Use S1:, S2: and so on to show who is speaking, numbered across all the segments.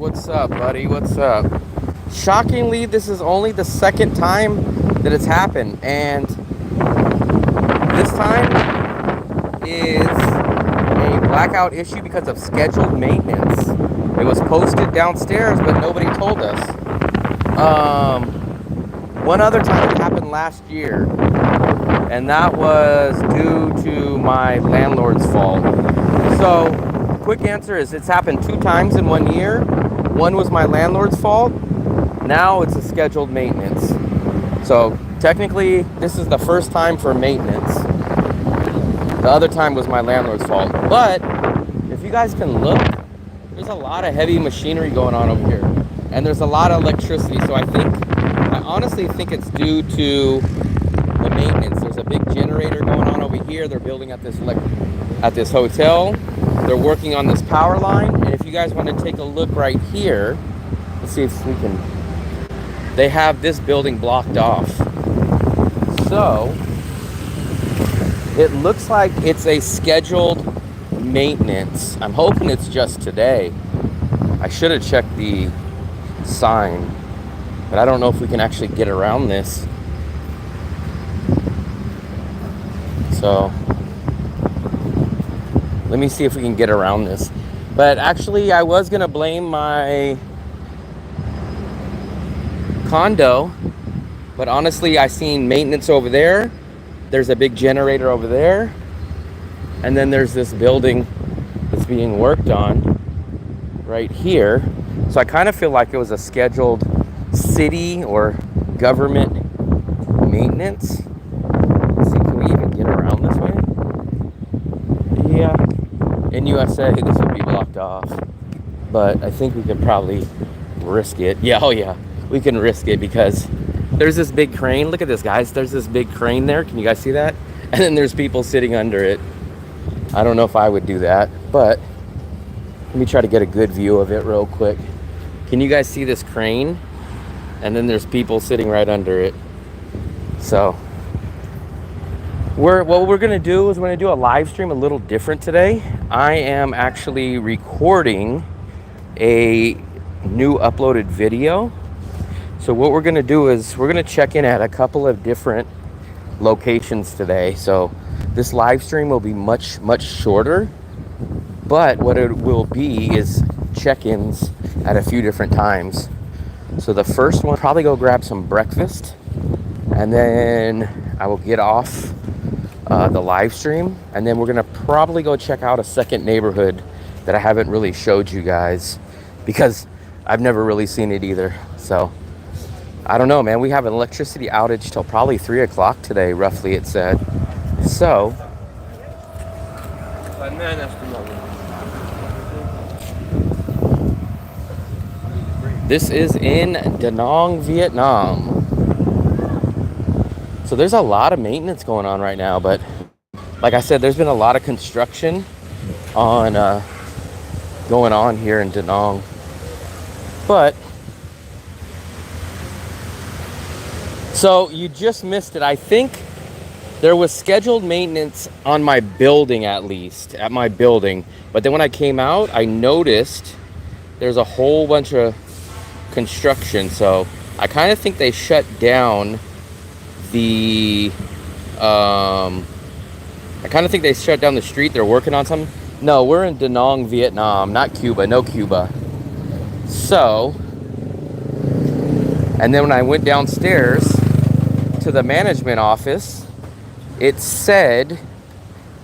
S1: What's up, buddy? What's up? Shockingly, this is only the second time that it's happened, and this time is a blackout issue because of scheduled maintenance. It was posted downstairs, but nobody told us. One other time it happened last year, and that was due to my landlord's fault. So, quick answer is it's happened 2 times in 1 year. One was my landlord's fault. Now it's a scheduled maintenance. So technically, this is the first time for maintenance. The other time was my landlord's fault. But if you guys can look, there's a lot of heavy machinery going on over here. And there's a lot of electricity. So I honestly think it's due to the maintenance. There's a big generator going on over here. They're building at this hotel. They're working on this power line. And if you guys want to take a look right here, let's see if we can. They have this building blocked off. So it looks like it's a scheduled maintenance. I'm hoping it's just today. I should have checked the sign, but I don't know if we can actually get around this. So let me see if we can get around this. But actually, I was gonna blame my condo, but honestly, I seen maintenance over there. There's a big generator over there, and then there's this building that's being worked on right here. So I kind of feel like it was a scheduled city or government maintenance. Let's see, can we even get around this way? Yeah, in USA this would be blocked off, but I think we could probably risk it. Yeah, oh yeah, we can risk it because there's this big crane. Look at this, guys. There's this big crane there. Can you guys see that? And then there's people sitting under it. I don't know if I would do that, but let me try to get a good view of it real quick. Can you guys see this crane? And then there's people sitting right under it. So what we're gonna do is we're gonna do a live stream a little different today. I am actually recording a new uploaded video. So what we're gonna do is we're gonna check in at a couple of different locations today. So this live stream will be much shorter, but what it will be is check-ins at a few different times. So the first one, probably go grab some breakfast, and then I will get off the live stream, and then we're gonna probably go check out a second neighborhood that I haven't really showed you guys because I've never really seen it either. So I don't know, man. We have an electricity outage till probably 3 o'clock today, roughly, it said. So this is in Da Nang, Vietnam. So there's a lot of maintenance going on right now, but like I said, there's been a lot of construction going on here in Da Nang. But so you just missed it. I think there was scheduled maintenance on my building, at least at my building. But then when I came out, I noticed there's a whole bunch of construction. So I kind of think they shut down the street. They're working on something. No, we're in Da Nang, Vietnam, not Cuba. No Cuba. So, and then when I went downstairs to the management office, it said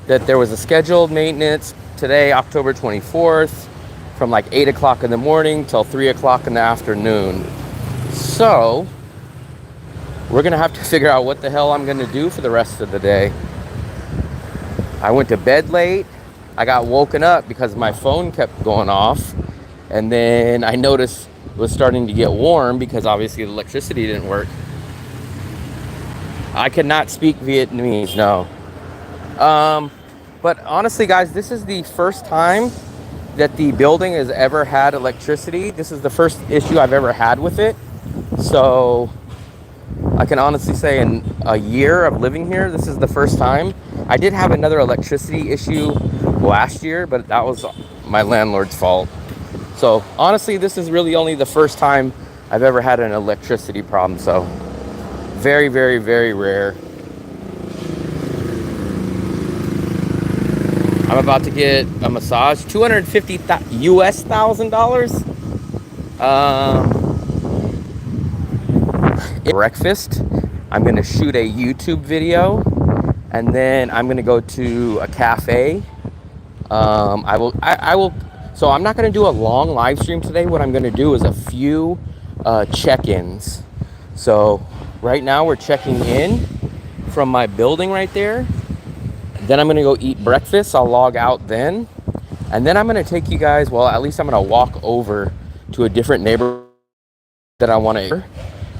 S1: that there was a scheduled maintenance today, October 24th, from like 8 o'clock in the morning till 3 o'clock in the afternoon. So we're gonna have to figure out what the hell I'm gonna do for the rest of the day. I went to bed late. I got woken up because my phone kept going off, and then I noticed it was starting to get warm because obviously the electricity didn't work. I cannot speak Vietnamese, no. But honestly, guys, this is the first time that the building has ever had electricity. This is the first issue I've ever had with it. So I can honestly say in a year of living here, this is the first time. I did have another electricity issue last year, but that was my landlord's fault. So honestly, this is really only the first time I've ever had an electricity problem. So very, very, very rare. I'm about to get a massage, $250,000. Breakfast. I'm gonna shoot a YouTube video, and then I'm gonna go to a cafe. I will. So I'm not gonna do a long live stream today. What I'm gonna do is a few check-ins. So right now we're checking in from my building right there. Then I'm gonna go eat breakfast. I'll log out then, and then I'm gonna take you guys. Well, at least I'm gonna walk over to a different neighborhood that I want to,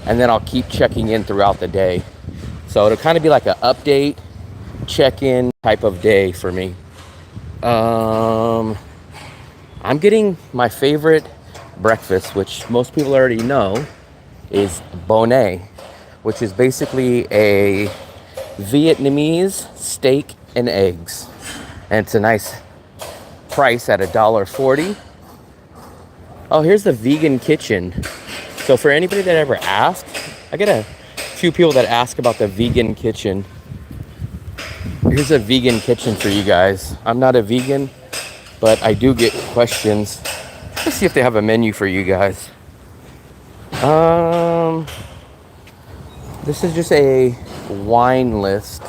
S1: and then I'll keep checking in throughout the day. So it'll kind of be like an update, check-in type of day for me. I'm getting my favorite breakfast, which most people already know, is bonnet, which is basically a Vietnamese steak and eggs, and it's a nice price at $1.40. Oh, here's the vegan kitchen. So for anybody that ever asked, I get a few people that ask about the vegan kitchen. Here's a vegan kitchen for you guys. I'm not a vegan, but I do get questions. Let's see if they have a menu for you guys. This is just a wine list.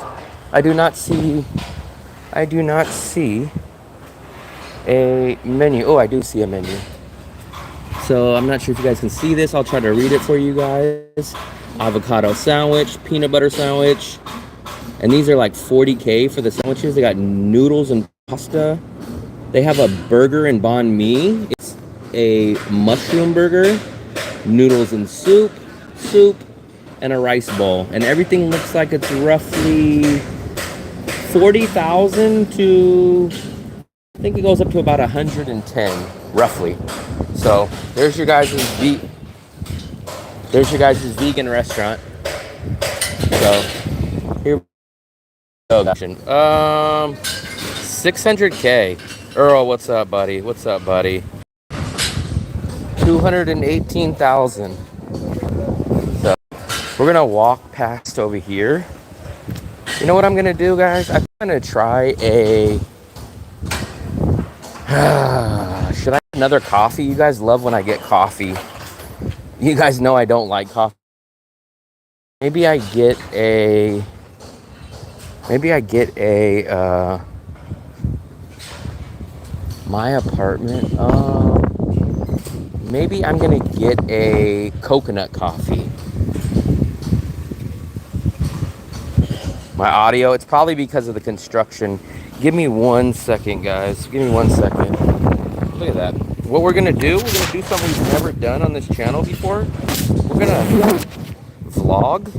S1: I do not see a menu. Oh, I do see a menu. So I'm not sure if you guys can see this. I'll try to read it for you guys. Avocado sandwich, peanut butter sandwich. And these are like $40K for the sandwiches. They got noodles and pasta. They have a burger and banh mi. It's a mushroom burger, noodles and soup, and a rice bowl. And everything looks like it's roughly 40,000 to, I think it goes up to about 110, roughly. So there's your guys' vegan restaurant. So here we go. 600K. Earl, what's up, buddy? What's up, buddy? 218,000. So we're gonna walk past over here. You know what I'm gonna do, guys? I'm gonna try a should I have another coffee? You guys love when I get coffee. You guys know I don't like coffee. Maybe I get a my apartment. Maybe I'm gonna get a coconut coffee. My audio, it's probably because of the construction. Give me 1 second, guys. Give me 1 second. Look at that. What we're gonna do something we've never done on this channel before. We're gonna vlog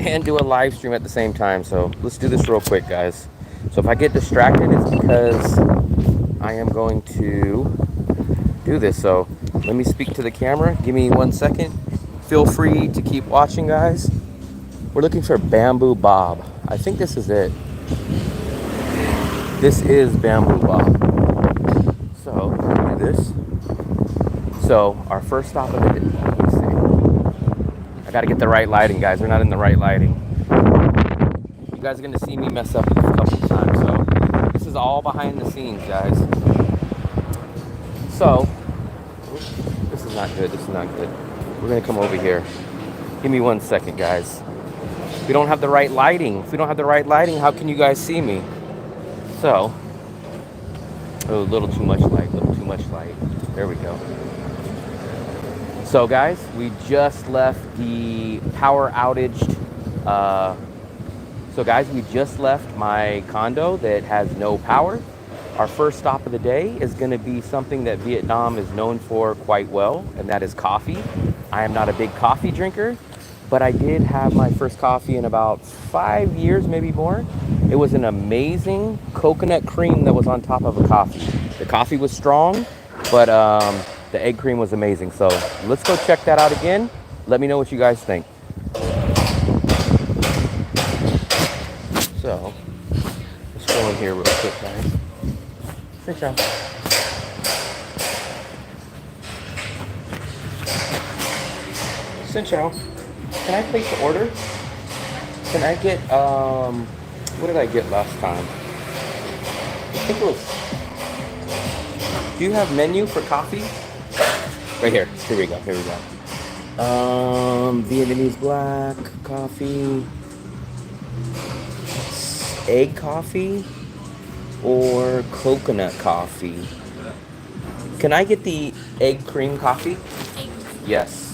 S1: and do a live stream at the same time. So let's do this real quick, guys. So if I get distracted, it's because I am going to do this. So let me speak to the camera. Give me 1 second. Feel free to keep watching, guys. We're looking for Bamboo Bob. I think this is it. This is Bamboo Bob. So look at this. So our first stop of the day. Let's see. I gotta get the right lighting, guys. We're not in the right lighting. You guys are gonna see me mess up a couple of times. So this is all behind the scenes, guys. So this is not good. This is not good. We're gonna come over here. Give me 1 second, guys. We don't have the right lighting. If we don't have the right lighting, how can you guys see me? So, oh, a little too much light, There we go. So guys, we just left the power outage. So guys, we just left my condo that has no power. Our first stop of the day is gonna be something that Vietnam is known for quite well, and that is coffee. I am not a big coffee drinker, but I did have my first coffee in about 5 years, maybe more. It was an amazing coconut cream that was on top of a coffee. The coffee was strong, but the egg cream was amazing. So let's go check that out again. Let me know what you guys think. So let's go in here real quick, guys. Sit down. Sinchao, can I place the order? Can I get, what did I get last time? I think it was, do you have menu for coffee? Right here. Here we go. Here we go. Vietnamese black coffee, egg coffee, or coconut coffee. Can I get the egg cream coffee? Yes.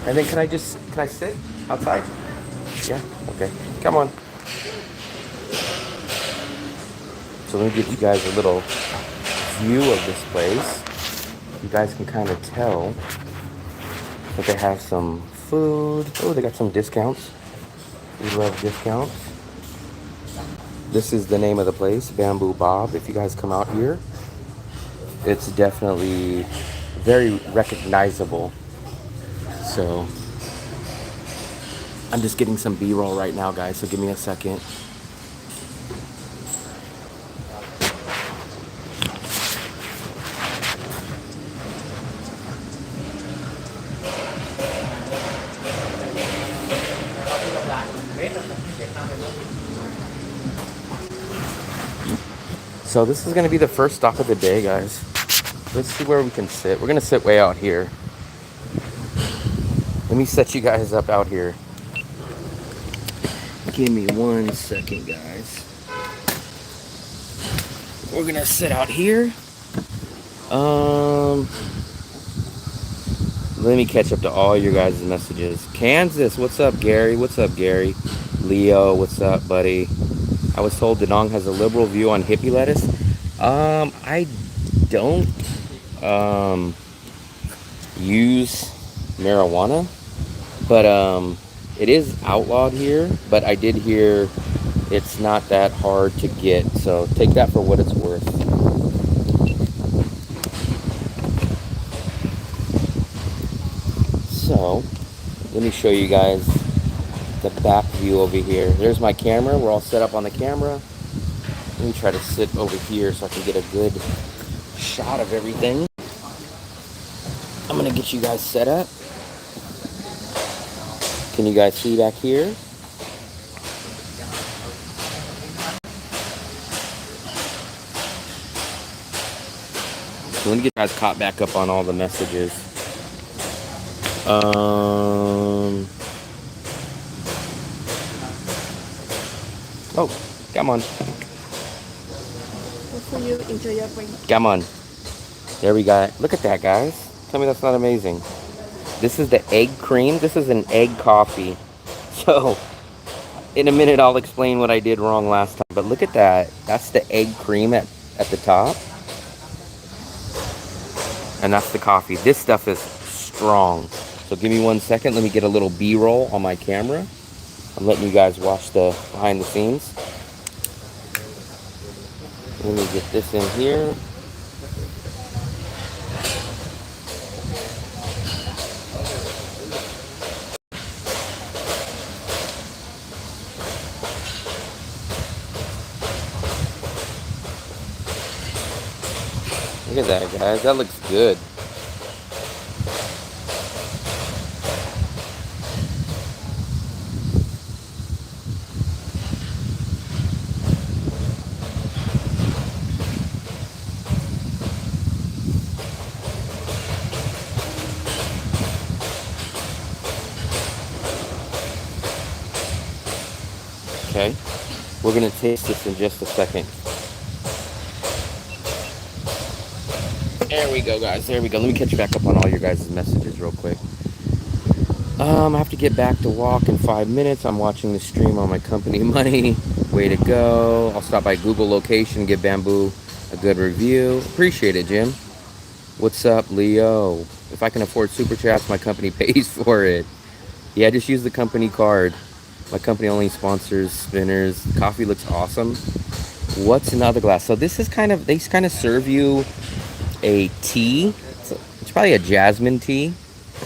S1: And then can I sit outside? Yeah, okay. Come on. So let me give you guys a little view of this place. You guys can kind of tell that they have some food. Oh, they got some discounts. We love discounts. This is the name of the place, Bamboo Bob. If you guys come out here, it's definitely very recognizable. So I'm just getting some B-roll right now, guys, so give me a second. So this is gonna be the first stop of the day, guys. Let's see where we can sit. We're gonna sit way out here. Let me set you guys up out here. Give me 1 second, guys. We're gonna sit out here. Let me catch up to all your guys' messages. Kansas, what's up, Gary? What's up, Gary? Leo, what's up, buddy? I was told Danong has a liberal view on hippie lettuce. I don't use marijuana, but it is outlawed here. But I did hear it's not that hard to get, so take that for what it's worth. So let me show you guys the back view over here. There's my camera. We're all set up on the camera. Let me try to sit over here so I can get a good shot of everything. I'm gonna get you guys set up. Can you guys see back here? So let me get you guys caught back up on all the messages. Oh, come on.
S2: For you, enjoy your drink.
S1: Come on. There we go. Look at that, guys. Tell me that's not amazing. This is the egg cream. This is an egg coffee. So, in a minute, I'll explain what I did wrong last time. But look at that. That's the egg cream at the top. And that's the coffee. This stuff is strong. So give me 1 second. Let me get a little B-roll on my camera. I'm letting you guys watch the behind the scenes. Let me get this in here. Look at that, guys. That looks good. Okay, we're gonna taste this in just a second. There we go, guys. There we go. Let me catch back up on all your guys' messages real quick. I have to get back to walk in 5 minutes. I'm watching the stream on my company money. Way to go. I'll stop by Google location, give Bamboo a good review. Appreciate it, Jim. What's up, Leo? If I can afford super chats, my company pays for it. Yeah, just use the company card. My company only sponsors spinners. The coffee looks awesome. What's another glass? So this is kind of, they kind of serve you a tea. It's probably a jasmine tea.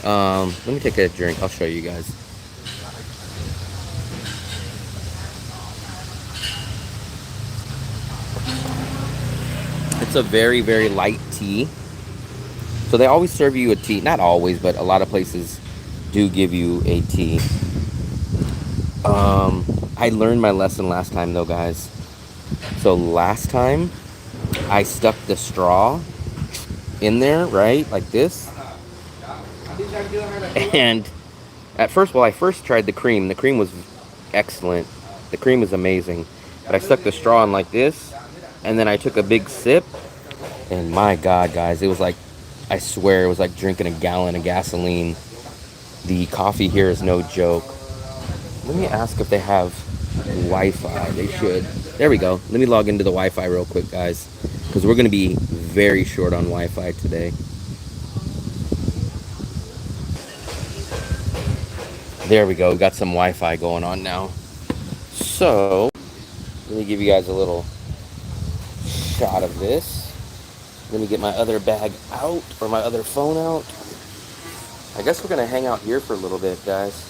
S1: Let me take a drink. I'll show you guys. It's a very, very light tea. So they always serve you a tea. Not always, but a lot of places do give you a tea. I learned my lesson last time though, guys. So last time I stuck the straw in there, right? Like this. And at first, well, I first tried the cream. The cream was excellent. The cream is amazing. But I stuck the straw in like this, and then I took a big sip, and my God, guys, it was like, I swear, it was like drinking a gallon of gasoline. The coffee here is no joke. Let me ask if they have Wi-Fi. They should. There we go. Let me log into the Wi-Fi real quick, guys, because we're going to be very short on Wi-Fi today. There we go. We got some Wi-Fi going on now. So, let me give you guys a little shot of this. Let me get my other bag out, or my other phone out. I guess we're going to hang out here for a little bit, guys.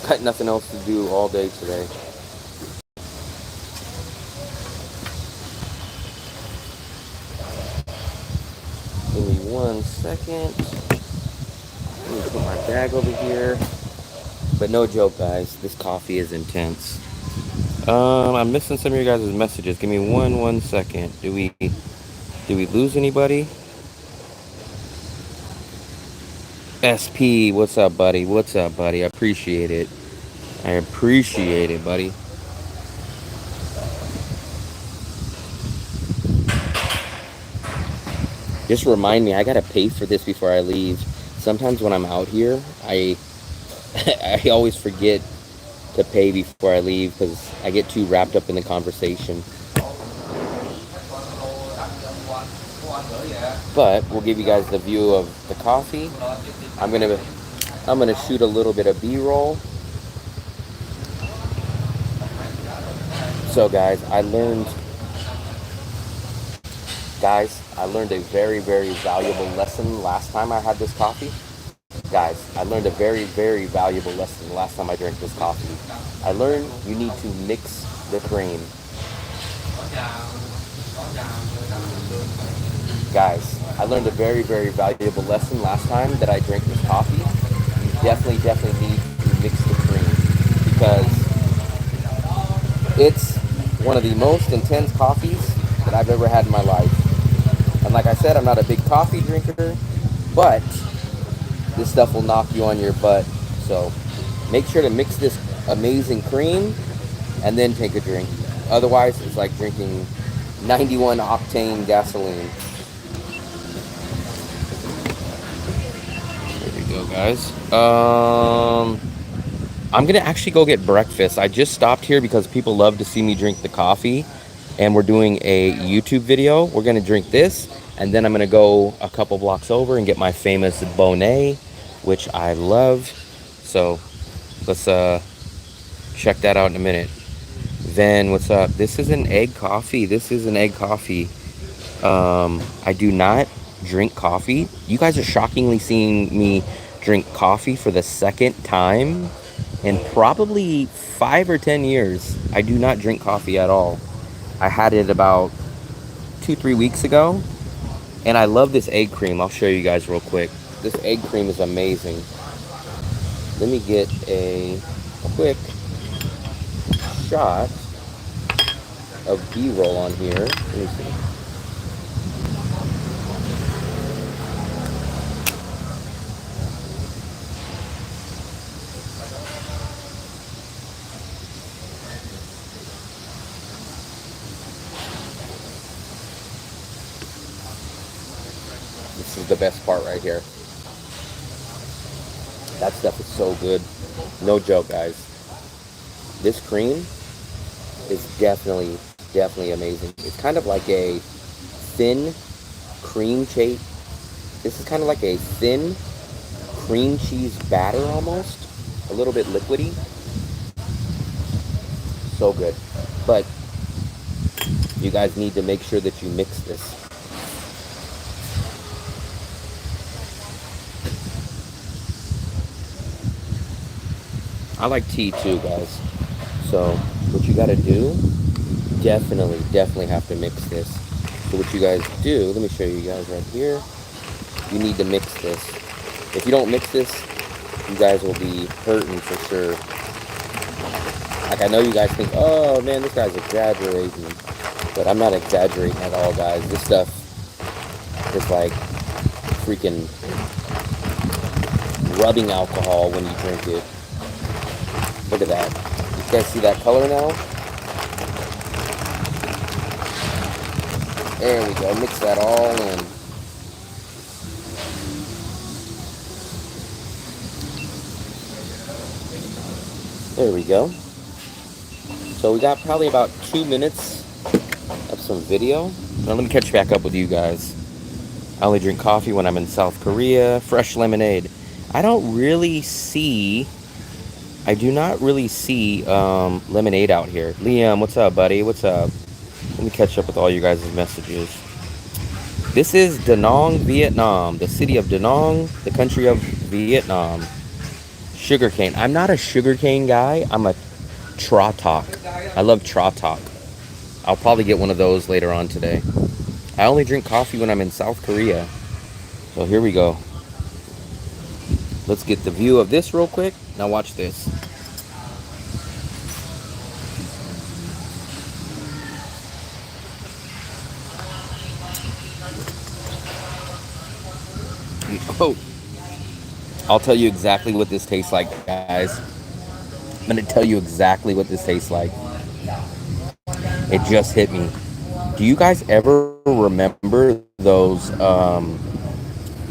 S1: Got nothing else to do all day today. Give me 1 second. Let me put my bag over here. But no joke, guys. This coffee is intense. I'm missing some of your guys' messages. Give me one second. Did we lose anybody? SP, what's up, buddy? What's up, buddy? I appreciate it. I appreciate it, buddy. Just remind me, I gotta pay for this before I leave. Sometimes when I'm out here, I always forget to pay before I leave because I get too wrapped up in the conversation. But we'll give you guys the view of the coffee. I'm gonna shoot a little bit of B-roll. So guys, I learned a very, very valuable lesson last time I had this coffee. Guys, I learned a very, very valuable lesson last time I drank this coffee. I learned you need to mix the cream. Guys, I learned a very, very valuable lesson last time that I drank this coffee. You definitely need to mix the cream because it's one of the most intense coffees that I've ever had in my life. And like I said, I'm not a big coffee drinker, but this stuff will knock you on your butt. So make sure to mix this amazing cream and then take a drink. Otherwise, it's like drinking 91 octane gasoline. There we go, guys. I'm gonna actually go get breakfast. I just stopped here because people love to see me drink the coffee, and we're doing a YouTube video. We're gonna drink this, and then I'm gonna go a couple blocks over and get my famous Bonnet, which I love. So let's check that out in a minute. Then what's up? This is an egg coffee. I do not drink coffee. You guys are shockingly seeing me drink coffee for the second time in probably 5 or 10 years. I do not drink coffee at all. I had it about 2-3 weeks ago, and I love this egg cream. I'll show you guys real quick. This egg cream is amazing. Let me get a quick shot of B-roll on here. Let me see. This is the best part right here. That stuff is so good. No joke, guys. This cream is definitely amazing. It's kind of like a thin cream cheese. This is kind of like a thin cream cheese batter almost. A little bit liquidy. So good. But you guys need to make sure that you mix this. I like tea too, guys. So what you gotta do, definitely have to mix this. So what you guys do, let me show you guys right here. you need to mix this. If you don't mix this, you guys will be hurting for sure. Like, I know you guys think, oh man, this guy's exaggerating, but I'm not exaggerating at all, guys. This stuff is like freaking rubbing alcohol when you drink it. Look at that. You guys see that color now? There we go. Mix that all in. There we go. So we got probably about 2 minutes of some video. Now let me catch back up with you guys. I only drink coffee when I'm in South Korea. Fresh lemonade. I do not really see lemonade out here. Liam, what's up, buddy? What's up? Let me catch up with all you guys' messages. This is Da Nang, Vietnam. The city of Da Nang, the country of Vietnam. Sugarcane. I'm not a sugarcane guy. I'm a Trotok. I love Trotok. I'll probably get one of those later on today. I only drink coffee when I'm in South Korea. So here we go. Let's get the view of this real quick. Now watch this. Oh, I'll tell you exactly what this tastes like, guys. I'm going to tell you exactly what this tastes like. It just hit me. Do you guys ever remember those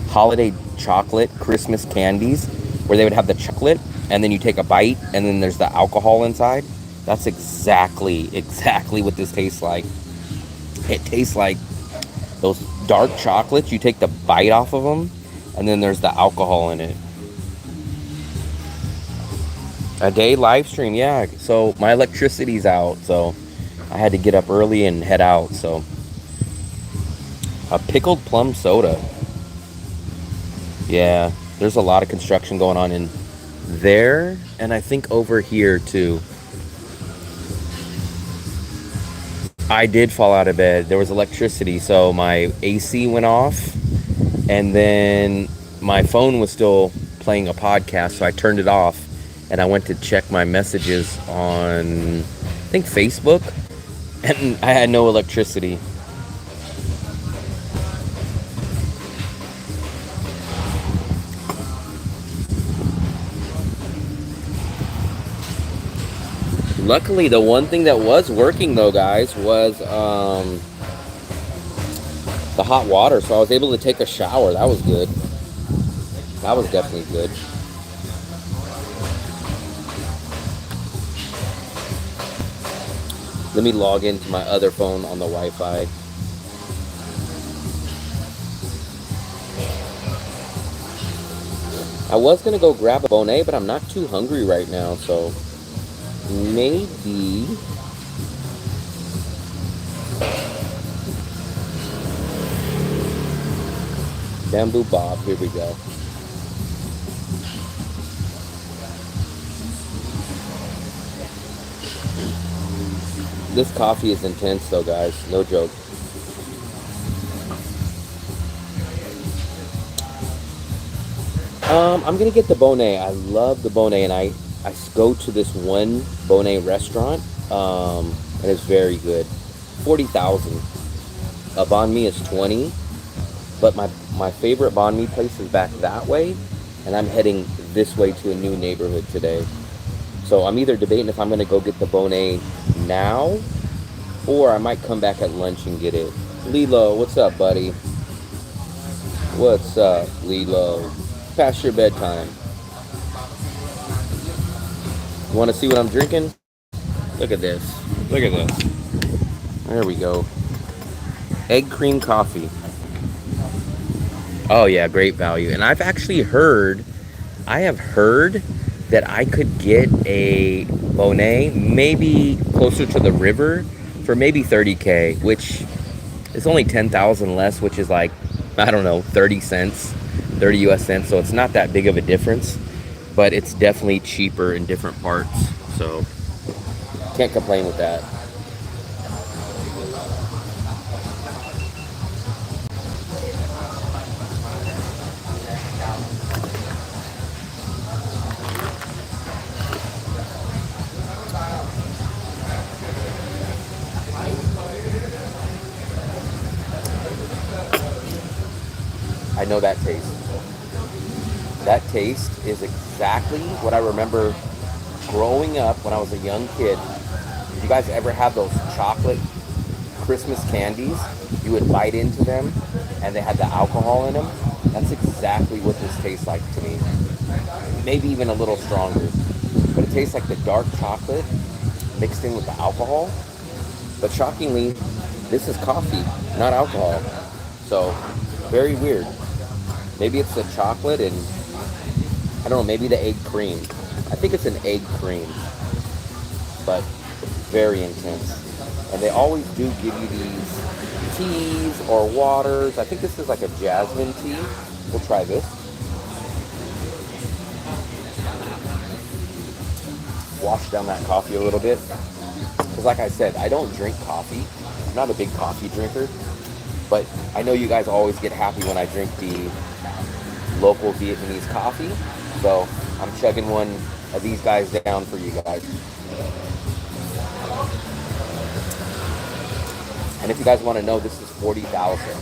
S1: holiday chocolate Christmas candies where they would have the chocolate and then you take a bite and then there's the alcohol inside? That's exactly what this tastes like. It tastes like those dark chocolates. You take the bite off of them and then there's the alcohol in it. A day live stream, yeah. So my electricity's out, so I had to get up early and head out. So a pickled plum soda. Yeah, there's a lot of construction going on in there, and I think over here too. I did fall out of bed. There was electricity, so my AC went off, and then my phone was still playing a podcast, so I turned it off, and I went to check my messages on, I think, Facebook, and I had no electricity. Luckily, the one thing that was working, though, guys, was the hot water. So I was able to take a shower. That was good. That was definitely good. Let me log into my other phone on the Wi-Fi. I was going to go grab a Bonet, but I'm not too hungry right now, so maybe Bamboo Bob. Here we go. This coffee is intense though, guys. No joke. I'm gonna get the Bonet. I love the Bonet, and I go to this one Bonet restaurant, and it's very good. 40,000. A banh mi is 20, but my favorite banh mi place is back that way, and I'm heading this way to a new neighborhood today. So I'm either debating if I'm gonna go get the Bonet now, or I might come back at lunch and get it. Lilo, what's up, buddy? What's up, Lilo? Past your bedtime. You want to see what I'm drinking? Look at this. Look at this. There we go. Egg cream coffee. Oh yeah, great value. And I've actually heard, that I could get a Bonet maybe closer to the river for maybe 30K, which is only 10,000 less, which is like, I don't know, 30 US cents. So it's not that big of a difference, but it's definitely cheaper in different parts. So can't complain with that. I know that taste. That taste is exactly what I remember growing up when I was a young kid. Did you guys ever have those chocolate Christmas candies? You would bite into them and they had the alcohol in them. That's exactly what this tastes like to me. Maybe even a little stronger. But it tastes like the dark chocolate mixed in with the alcohol. But shockingly, this is coffee, not alcohol. So, very weird. Maybe it's the chocolate and, I don't know, maybe the egg cream. I think it's an egg cream. But very intense. And they always do give you these teas or waters. I think this is like a jasmine tea. We'll try this. Wash down that coffee a little bit. Because like I said, I don't drink coffee. I'm not a big coffee drinker. But I know you guys always get happy when I drink the local Vietnamese coffee. So I'm chugging one of these guys down for you guys. And if you guys want to know, this is 40,000.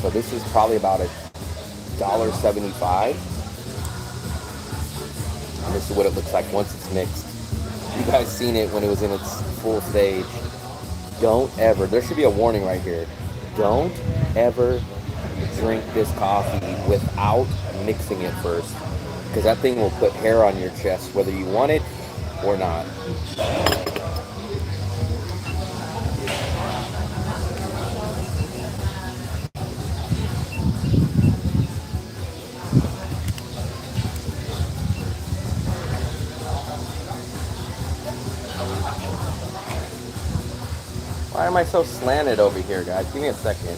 S1: So this is probably about $1.75. And this is what it looks like once it's mixed. You guys seen it when it was in its full stage. Don't ever, there should be a warning right here. Don't ever drink this coffee without mixing it first. Because that thing will put hair on your chest whether you want it or not. Why am I so slanted over here, guys? Give me a second.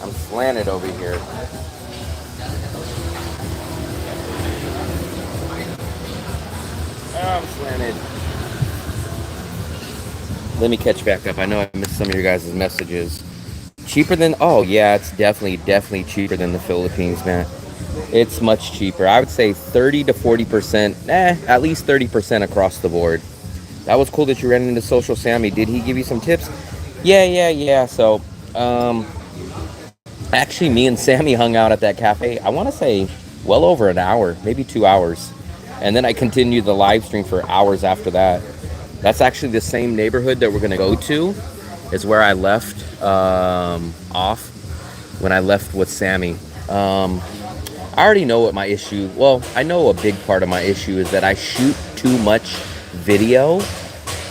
S1: I'm slanted over here. Oh, I'm slanted. Let me catch back up. I know I missed some of your guys' messages. Cheaper than, oh yeah, it's definitely cheaper than the Philippines, man. It's much cheaper. I would say 30 to 40%, at least 30% across the board. That was cool that you ran into Social Sammy. Did he give you some tips? Yeah. So, actually, me and Sammy hung out at that cafe, I want to say, well over an hour, maybe 2 hours. And then I continued the live stream for hours after that. That's actually the same neighborhood that we're going to go to, is where I left off when I left with Sammy. I already know what my issue, well, I know a big part of my issue is that I shoot too much video.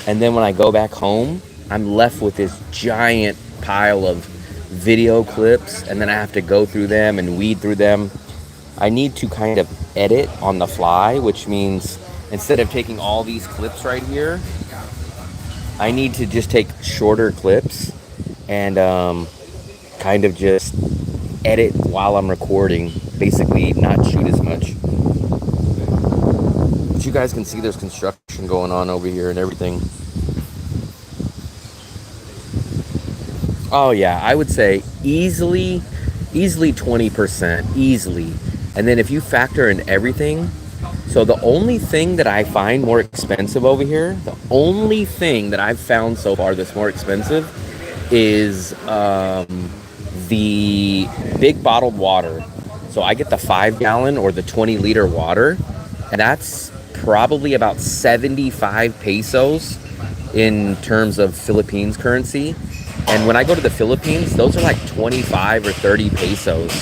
S1: And then when I go back home, I'm left with this giant pile of video clips, and then I have to go through them and weed through them. I need to kind of edit on the fly, which means instead of taking all these clips right here, I need to just take shorter clips and kind of just edit while I'm recording, basically not shoot as much. But you guys can see there's construction going on over here and everything. Oh yeah, I would say easily 20%, easily. And then if you factor in everything, so the only thing that I find more expensive over here, the only thing that I've found so far that's more expensive is the big bottled water. So I get the 5-gallon or the 20-liter water, and that's probably about 75 pesos in terms of Philippines currency. And when I go to the Philippines, those are like 25 or 30 pesos.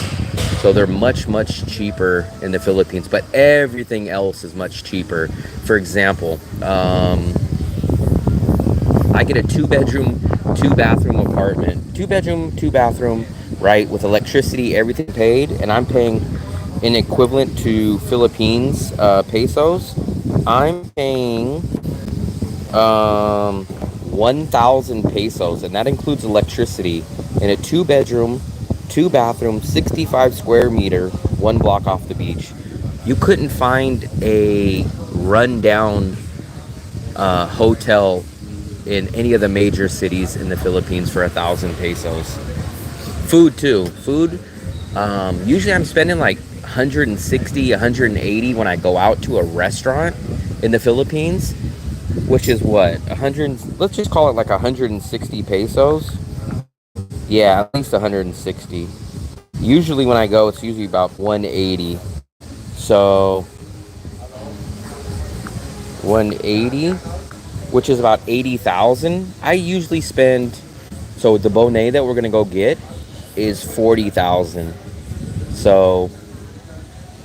S1: So they're much cheaper in the Philippines, but everything else is much cheaper. For example, I get a 2-bedroom, 2-bathroom apartment. 2-bedroom, 2-bathroom, right, with electricity, everything paid, and I'm paying an equivalent to Philippines pesos. I'm paying 1,000 pesos, and that includes electricity, in a 2-bedroom, 2-bathroom, 65 square meter, 1 block off the beach. You couldn't find a rundown hotel in any of the major cities in the Philippines for 1,000 pesos. Food too. Food, usually I'm spending like 160, 180 when I go out to a restaurant in the Philippines, which is what, 100, let's just call it like 160 pesos. Yeah, at least 160. Usually when I go, it's usually about 180. So 180, which is about 80,000. I usually spend, so the Bonet that we're gonna go get is 40,000. So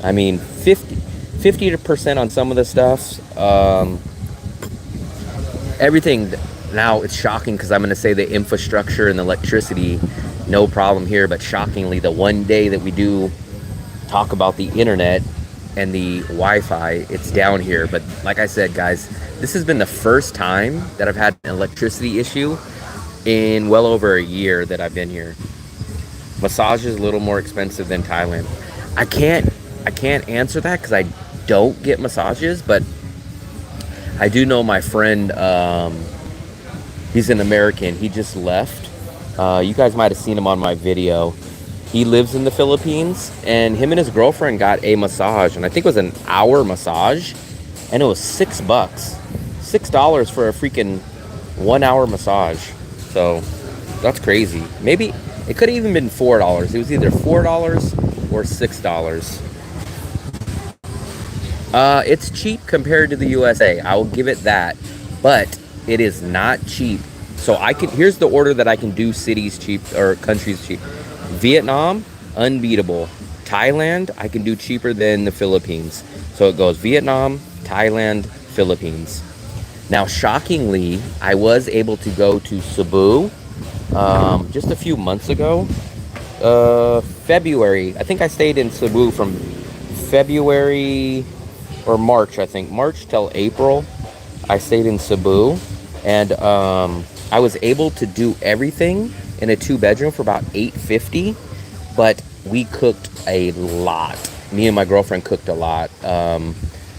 S1: I mean 50% on some of the stuff. Everything now, it's shocking because I'm gonna say the infrastructure and the electricity, no problem here, but shockingly the one day that we do talk about the internet and the Wi-Fi, it's down here. But like I said, guys, this has been the first time that I've had an electricity issue in well over a year that I've been here. Massage is a little more expensive than Thailand. I can't answer that because I don't get massages, but I do know my friend, he's an American, he just left. You guys might have seen him on my video. He lives in the Philippines, and him and his girlfriend got a massage, and I think it was an hour massage, and it was $6. $6 for a freaking 1 hour massage. So that's crazy. Maybe it could have even been $4. It was either $4 or $6. It's cheap compared to the USA. I will give it that, but it is not cheap. So here's the order that I can do cities cheap or countries cheap. Vietnam, unbeatable. Thailand, I can do cheaper than the Philippines. So it goes Vietnam, Thailand, Philippines. Now, shockingly, I was able to go to Cebu just a few months ago. February. I think I stayed in Cebu from February or March, I think. March till April. I stayed in Cebu. And I was able to do everything in a 2-bedroom for about $850, but we cooked a lot. Me and my girlfriend cooked a lot.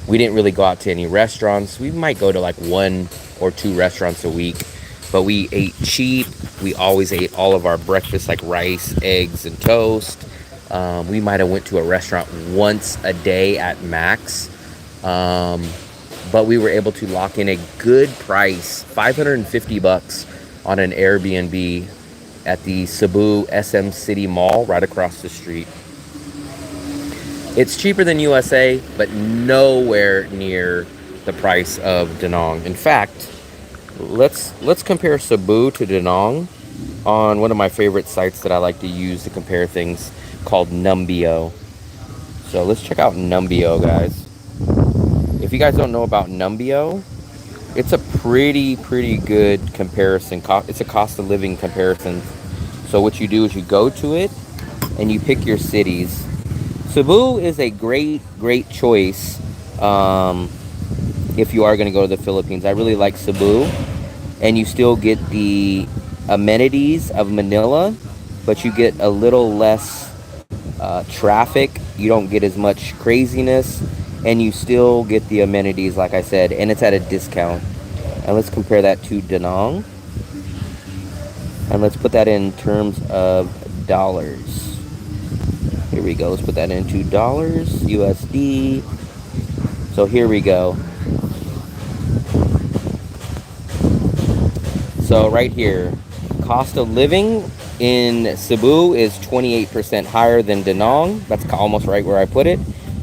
S1: We didn't really go out to any restaurants. We might go to like 1 or 2 restaurants a week, but we ate cheap. We always ate all of our breakfast, like rice, eggs, and toast. We might have went to a restaurant once a day at max. But we were able to lock in a good price, $550 on an Airbnb at the Cebu SM City Mall right across the street. It's cheaper than USA, but nowhere near the price of Da Nang. In fact, let's compare Cebu to Da Nang on one of my favorite sites that I like to use to compare things, called Numbeo. So let's check out Numbeo, guys. If you guys don't know about Numbeo, it's a pretty good comparison. It's a cost of living comparison. So what you do is you go to it and you pick your cities. Cebu is a great choice if you are going to go to the Philippines. I really like Cebu, and you still get the amenities of Manila, but you get a little less traffic. You don't get as much craziness, and you still get the amenities, like I said, and it's at a discount. And let's compare that to Da Nang, and let's put that in terms of dollars. Here we go. Let's put that into dollars, USD. So here we go. So right here, cost of living in Cebu is 28% higher than Da Nang. That's almost right where I put it.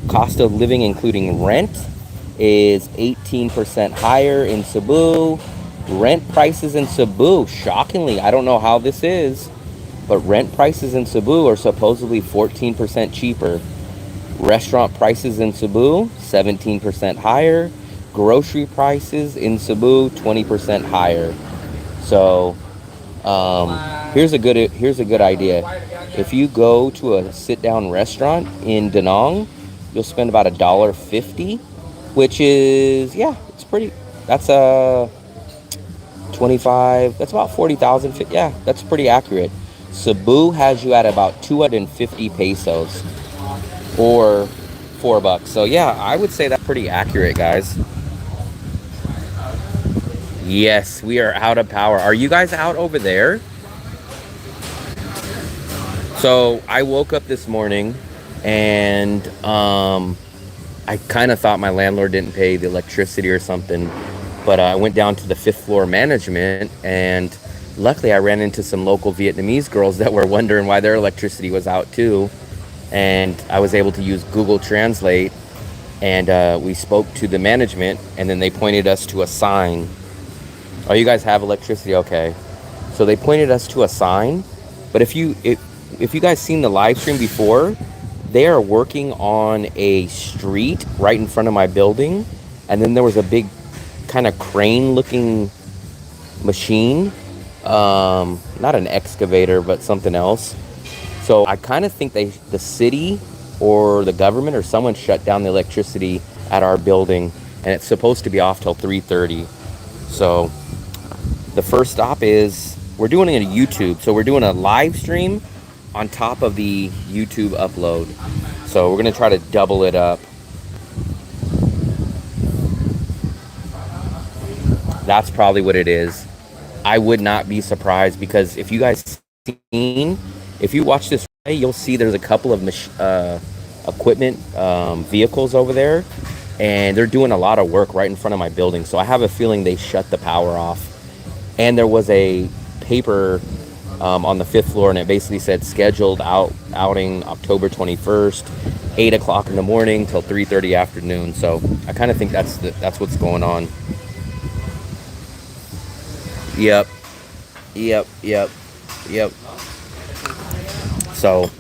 S1: Cost of living, including rent, is 18% higher in Cebu. Rent prices in Cebu, shockingly, I don't know how this is, but rent prices in Cebu are supposedly 14% cheaper. Restaurant prices in Cebu, 17% higher. Grocery prices in Cebu, 20% higher. So here's a good idea. If you go to a sit-down restaurant in Da Nang, you'll spend about $1.50, which is, yeah, it's pretty. That's 25. That's about 40,000. Yeah, that's pretty accurate. Cebu has you at about 250 pesos, or $4. So yeah, I would say that's pretty accurate, guys. Yes, we are out of power. Are you guys out over there? So I woke up this morning and I kind of thought my landlord didn't pay the electricity or something, but I went down to the 5th floor management, and luckily I ran into some local Vietnamese girls that were wondering why their electricity was out too. And I was able to use Google Translate, and we spoke to the management, and then they pointed us to a sign. Oh, you guys have electricity? Okay. So they pointed us to a sign. But if you guys seen the live stream before, they are working on a street right in front of my building, and then there was a big kind of crane looking machine, not an excavator but something else. So I kind of think the city or the government or someone shut down the electricity at our building, and it's supposed to be off till 3:30. So the first stop is we're doing it on YouTube. So we're doing a live stream on top of the YouTube upload. So we're gonna try to double it up. That's probably what it is. I would not be surprised, because if you guys if you watch this, you'll see there's a couple of equipment vehicles over there, and they're doing a lot of work right in front of my building. So I have a feeling they shut the power off. And there was a paper on the 5th floor, and it basically said scheduled outing October 21st, 8 o'clock in the morning till 3:30 afternoon. So I kind of think that's what's going on. Yep. So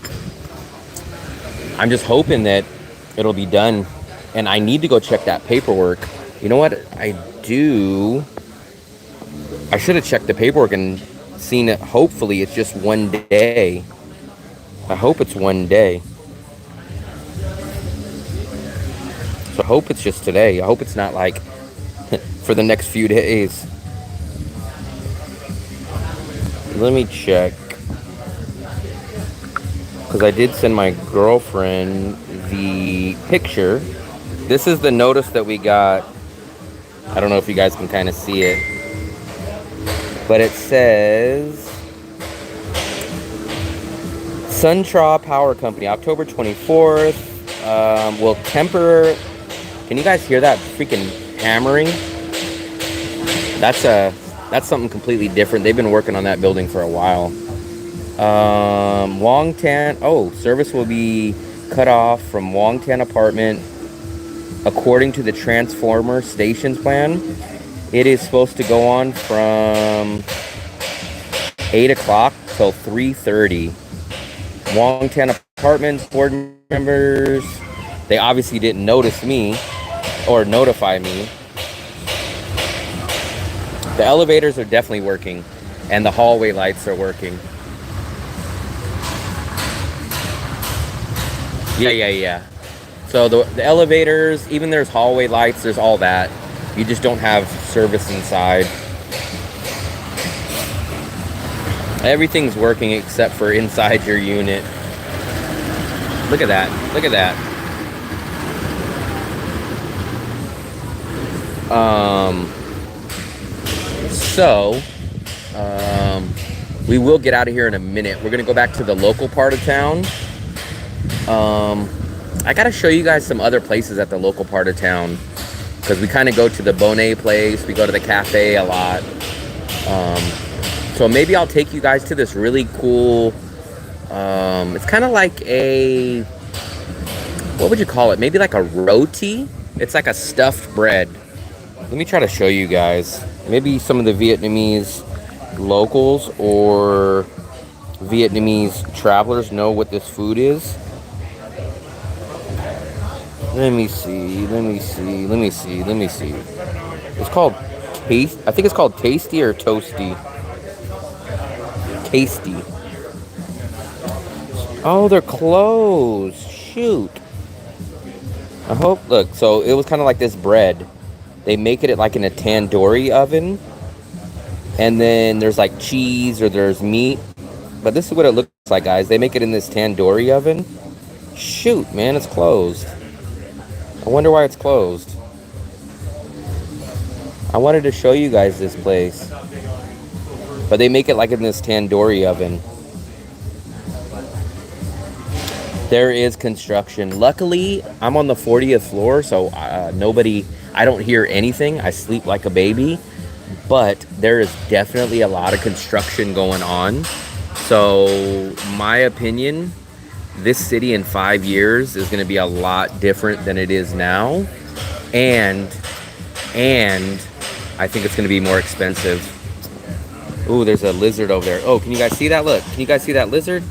S1: I'm just hoping that it'll be done, and I need to go check that paperwork. You know what I do? I should have checked the paperwork and seen it. Hopefully it's just one day. I hope it's one day. So I hope it's just today. I hope it's not like for the next few days. Let me check, because I did send my girlfriend the picture. This is the notice that we got. I don't know if you guys can kind of see it, but it says Suntraw Power Company, October 24th. Will temper. Can you guys hear that freaking hammering? That's something completely different. They've been working on that building for a while. Wongtan. Oh, service will be cut off from Wongtan apartment according to the transformer stations plan. It is supposed to go on from 8 o'clock till 3:30. Wongtan apartments board members, they obviously didn't notice me or notify me. The elevators are definitely working, and the hallway lights are working. Yeah. So the elevators, even there's hallway lights, there's all that. You just don't have service inside. Everything's working except for inside your unit. Look at that. Look at that. So, we will get out of here in a minute. We're going to go back to the local part of town. I got to show you guys some other places at the local part of town, because we kind of go to the Bonnet place. We go to the cafe a lot. So maybe I'll take you guys to this really cool, it's kind of like a, what would you call it? Maybe like a roti. It's like a stuffed bread. Let me try to show you guys. Maybe some of the Vietnamese locals or Vietnamese travelers know what this food is. Let me see. It's called Taste. I think it's called Tasty or Toasty. Tasty. Oh, they're closed. Shoot. I hope. Look, so it was kind of like this bread. They make it like in a tandoori oven, and then there's like cheese or there's meat. But this is what it looks like, guys. They make it in this tandoori oven. Shoot, man, it's closed. I wonder why it's closed. I wanted to show you guys this place, but they make it like in this tandoori oven. There is construction. Luckily, I'm on the 40th floor, so I don't hear anything. I sleep like a baby. but there is definitely a lot of construction going on. So my opinion, this city in 5 years is going to be a lot different than it is now, and I think it's going to be more expensive. Ooh, there's a lizard over there. Oh, can you guys see that? Look, can you guys see that lizard?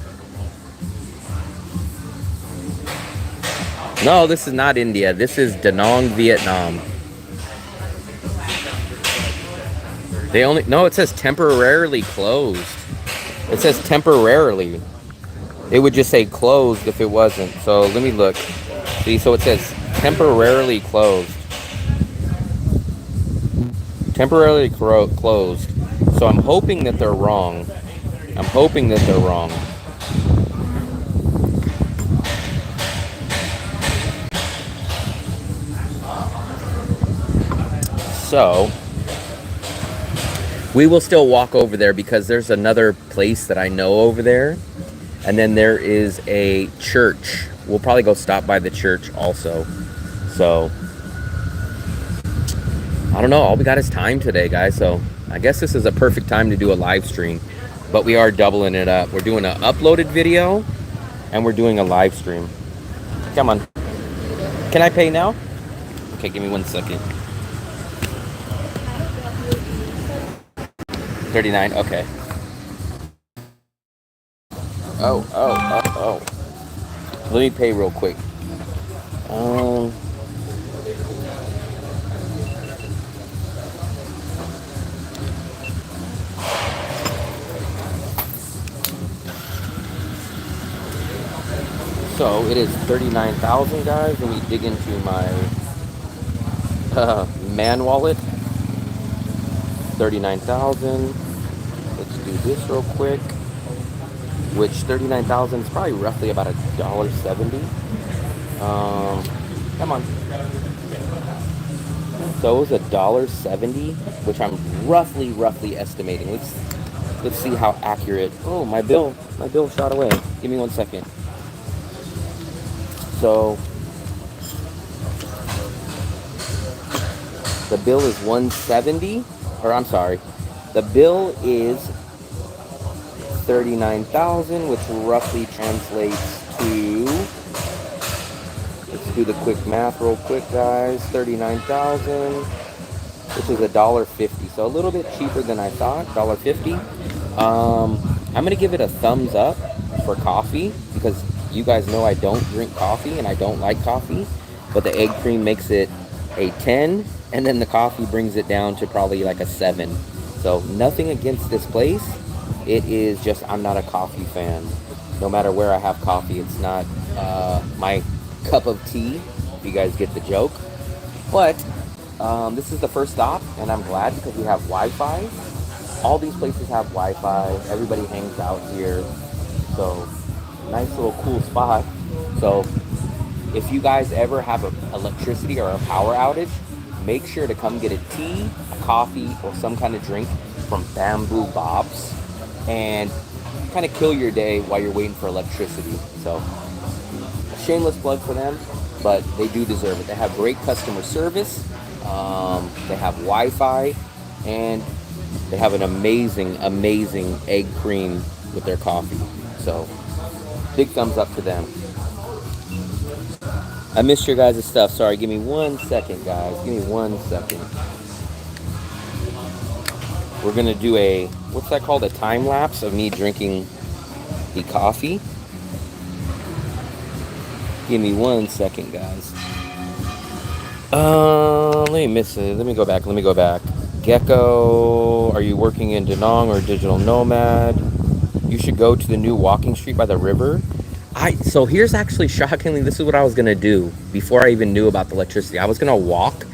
S1: No, this is not India. This is Da Nang, Vietnam. No, it says temporarily closed. It says temporarily. It would just say closed if it wasn't. So let me look. See, so it says temporarily closed. Temporarily closed. So I'm hoping that they're wrong. I'm hoping that they're wrong. So we will still walk over there because there's another place that I know over there. And then there is a church. We'll probably go stop by the church also. So I don't know. All we got is time today, guys. So I guess this is a perfect time to do a live stream. But we are doubling it up. We're doing an uploaded video and we're doing a live stream. Come on. Can I pay now? Okay, give me 1 second. 39, okay. Oh. Let me pay real quick. So it is 39,000, guys. Let me dig into my man wallet. 39,000. Let's do this real quick. Which 39,000 is probably roughly about $1.70. Come on. So it was $1.70, which I'm roughly estimating. Let's see how accurate. Oh, my bill shot away. Give me 1 second. So the bill is 170, or I'm sorry, the bill is 39,000, which roughly translates to, let's do the quick math real quick, guys. 39,000, which is $1.50, so a little bit cheaper than I thought. $1.50. I'm gonna give it a thumbs up for coffee because you guys know I don't drink coffee and I don't like coffee, but the egg cream makes it a 10, and then the coffee brings it down to probably like a 7. So nothing against this place. It is just I'm not a coffee fan. No matter where I have coffee, it's not my cup of tea, if you guys get the joke. But this is the first stop, and I'm glad because we have Wi-Fi. All these places have Wi-Fi. Everybody hangs out here. So nice little cool spot. So if you guys ever have electricity or a power outage, make sure to come get a tea, a coffee, or some kind of drink from Bamboo Bob's and kind of kill your day while you're waiting for electricity. So a shameless plug for them, but they do deserve it. They have great customer service. They have Wi-Fi, and they have an amazing egg cream with their coffee. So big thumbs up to them. I missed your guys' stuff. Sorry, give me 1 second, guys. Give me 1 second. We're going to do a, what's that called? A time lapse of me drinking the coffee. Give me 1 second, guys. Let me miss it. Let me go back. Gecko, are you working in Da Nang or Digital Nomad? You should go to the new walking street by the river. So here's actually shockingly, this is what I was going to do before I even knew about the electricity. I was going to walk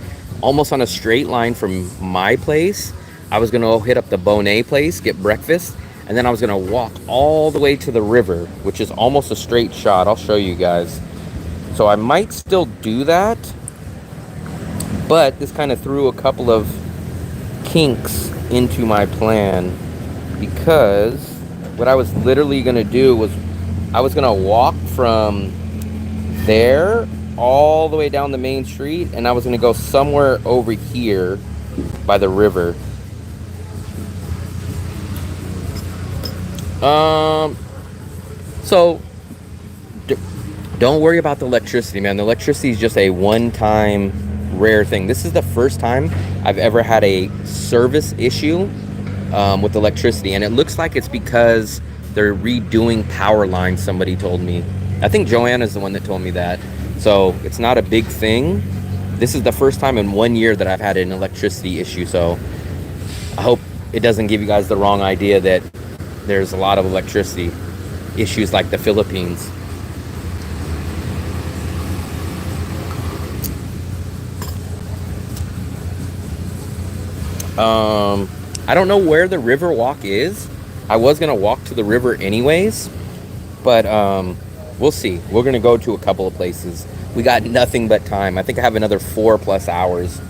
S1: almost on a straight line from my place. I was going to hit up the Bonet place, get breakfast, and then I was going to walk all the way to the river, which is almost a straight shot. I'll show you guys. So I might still do that, but this kind of threw a couple of kinks into my plan, because what I was literally going to do was I was going to walk from there all the way down the main street, and I was going to go somewhere over here by the river. Um, so don't worry about the electricity, man. The electricity is just a one-time rare thing. This is the first time I've ever had a service issue with electricity, and it looks like it's because they're redoing power lines, somebody told me. I think Joanna's the one that told me that. So it's not a big thing. This is the first time in 1 year that I've had an electricity issue, so I hope it doesn't give you guys the wrong idea that there's a lot of electricity issues like the Philippines. I don't know where the river walk is. I was gonna walk to the river anyways, but we'll see. We're gonna go to a couple of places. We got nothing but time. I think I have another 4+ hours.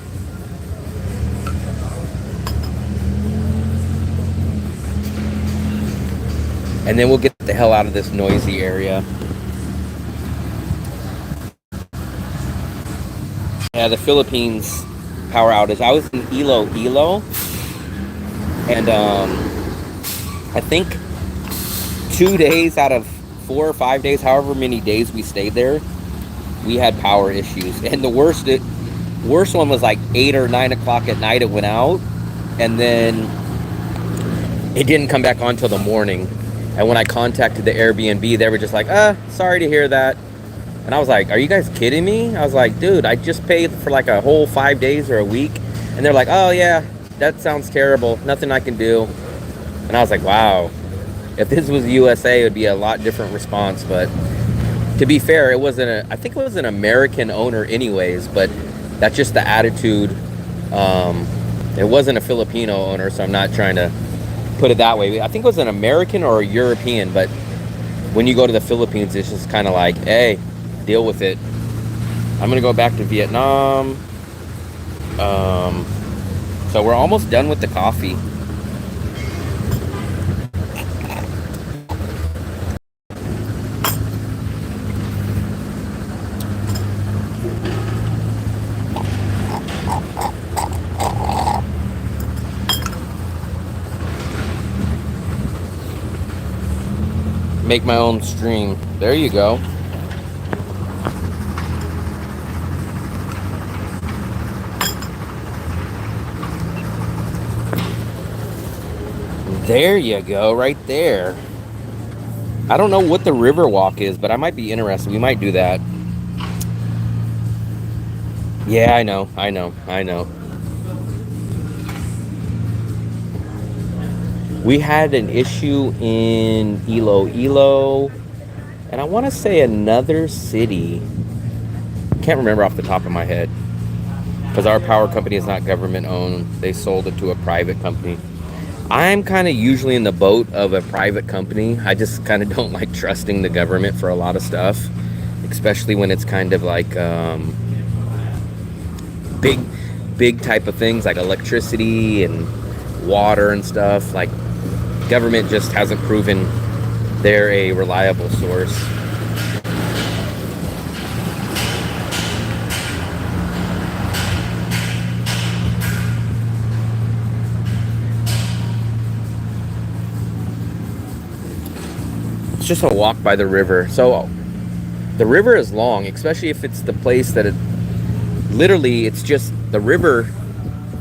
S1: And then we'll get the hell out of this noisy area. Yeah, the Philippines power outage. I was in Iloilo, and I think 2 days out of 4 or 5 days, however many days we stayed there, we had power issues. And the worst one was like 8 or 9 o'clock at night. It went out, and then it didn't come back on till the morning. And when I contacted the Airbnb, they were just like, sorry to hear that. And I was like, are you guys kidding me? I was like, dude, I just paid for like a whole 5 days or a week. And they're like, oh yeah, that sounds terrible. Nothing I can do. And I was like, wow. If this was USA, it would be a lot different response. But to be fair, I think it was an American owner anyways, but that's just the attitude. It wasn't a Filipino owner, so I'm not trying to put it that way. I think it was an American or a European, but when you go to the Philippines, it's just kind of like, hey, deal with it. I'm gonna go back to Vietnam. So we're almost done with the coffee. Make my own stream. There you go. There you go, right there. I don't know what the river walk is, but I might be interested. We might do that. Yeah, I know. We had an issue in Iloilo, and I want to say another city. Can't remember off the top of my head, because our power company is not government owned. They sold it to a private company. I'm kind of usually in the boat of a private company. I just kind of don't like trusting the government for a lot of stuff, especially when it's kind of like big type of things like electricity and water and stuff. Like, government just hasn't proven they're a reliable source. It's just a walk by the river. So the river is long, especially if it's the place that literally it's just the river.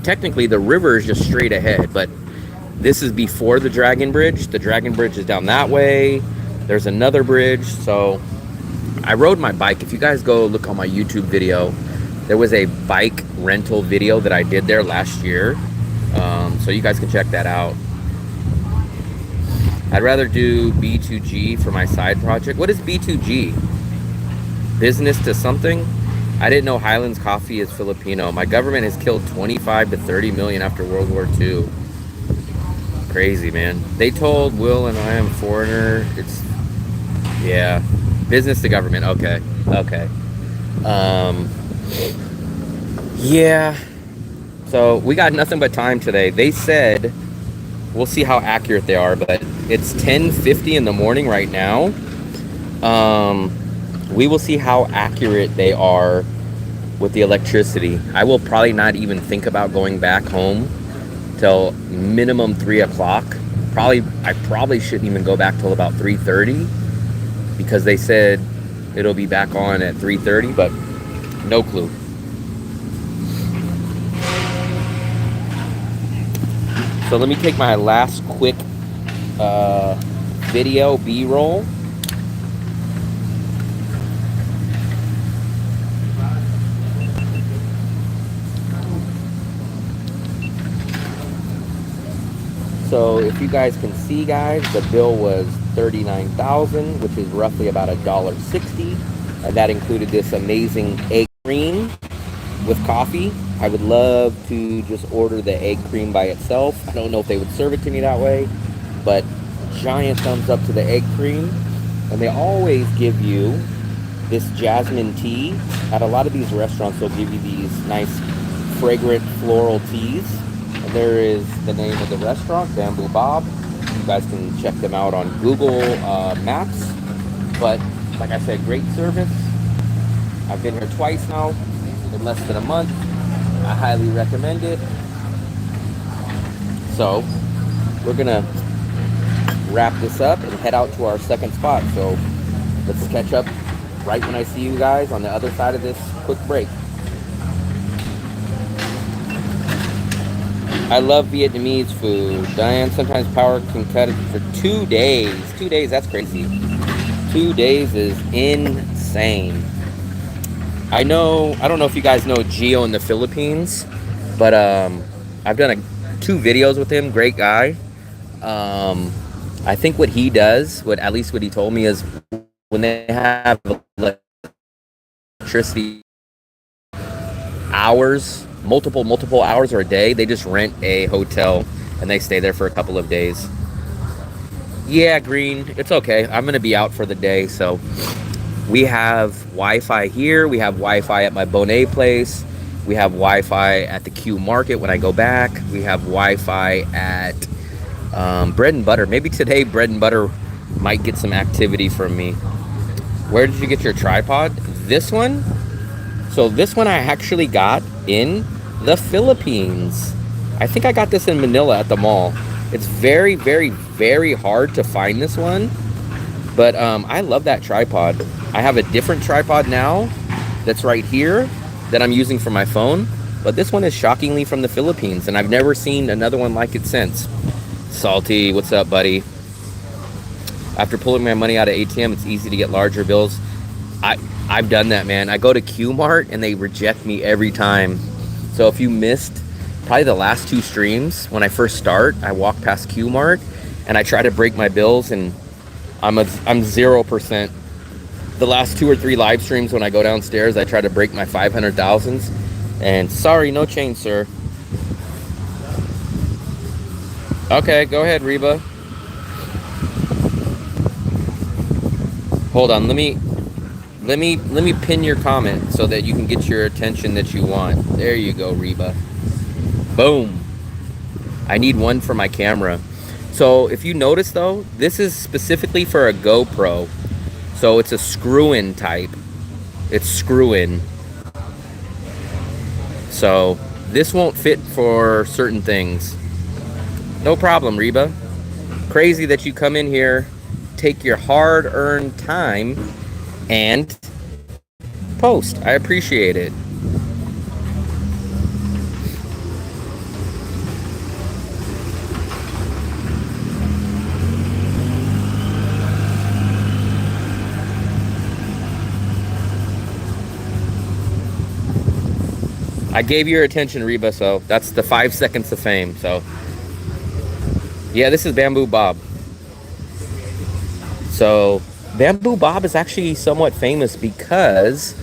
S1: Technically the river is just straight ahead, but this is before the Dragon Bridge. The Dragon Bridge is down that way. There's another bridge. So I rode my bike. If you guys go look on my YouTube video, there was a bike rental video that I did there last year. So you guys can check that out. I'd rather do B2G for my side project. What is B2G? Business to something? I didn't know Highlands Coffee is Filipino. My government has killed 25 to 30 million after World War II. Crazy, man. They told Will and I am foreigner. It's, yeah. Business to government. Okay. Yeah. So we got nothing but time today. They said, we'll see how accurate they are, but it's 10:50 in the morning right now. We will see how accurate they are with the electricity. I will probably not even think about going back home till minimum 3 o'clock. I probably shouldn't even go back till about 3:30 because they said it'll be back on at 3:30, but no clue. So let me take my last quick video B-roll. So if you guys can see, guys, the bill was $39,000, which is roughly about $1.60, and that included this amazing egg cream with coffee. I would love to just order the egg cream by itself. I don't know if they would serve it to me that way, but giant thumbs up to the egg cream. And they always give you this jasmine tea. At a lot of these restaurants, they'll give you these nice fragrant floral teas. And there is the name of the restaurant, Bamboo Bob. You guys can check them out on Google Maps. But like I said, great service. I've been here twice now in less than a month. I highly recommend it. So we're gonna wrap this up and head out to our second spot. So let's catch up right when I see you guys on the other side of this quick break. I love Vietnamese food. Diane, sometimes power can cut it for 2 days. 2 days, that's crazy. 2 days is insane. I don't know if you guys know Gio in the Philippines, but I've done 2 videos with him. Great guy. I think what he does, at least what he told me, is when they have electricity hours, multiple hours or a day, they just rent a hotel and they stay there for a couple of days. Yeah, Green, it's okay. I'm gonna be out for the day, so we have Wi-Fi here. We have Wi-Fi at my Bonet place. We have Wi-Fi at the Q Market when I go back. We have Wi-Fi at Bread and Butter. Maybe today Bread and Butter might get some activity from me. Where did you get your tripod? This one? So this one I actually got in the Philippines. I think I got this in Manila at the mall. It's very, very, very hard to find this one. But I love that tripod. I have a different tripod now that's right here that I'm using for my phone. But this one is shockingly from the Philippines, and I've never seen another one like it since. Salty, what's up, buddy? After pulling my money out of ATM, it's easy to get larger bills. I've done that, man. I go to Q Mart and they reject me every time. So if you missed probably the last 2 streams, when I first start, I walk past Q Mart and I try to break my bills, and I'm 0%. The last 2 or 3 live streams when I go downstairs, I try to break my 500,000s, and sorry, no change, sir. Okay, go ahead, Reba. Hold on, let me pin your comment so that you can get your attention that you want. There you go, Reba. Boom. I need one for my camera. So if you notice though, this is specifically for a GoPro. So it's a screw-in type. It's screw-in. So this won't fit for certain things. No problem, Reba. Crazy that you come in here, take your hard-earned time, and post. I appreciate it. I gave you your attention, Reba, so that's the 5 seconds of fame. So yeah, this is Bamboo Bob. So Bamboo Bob is actually somewhat famous because,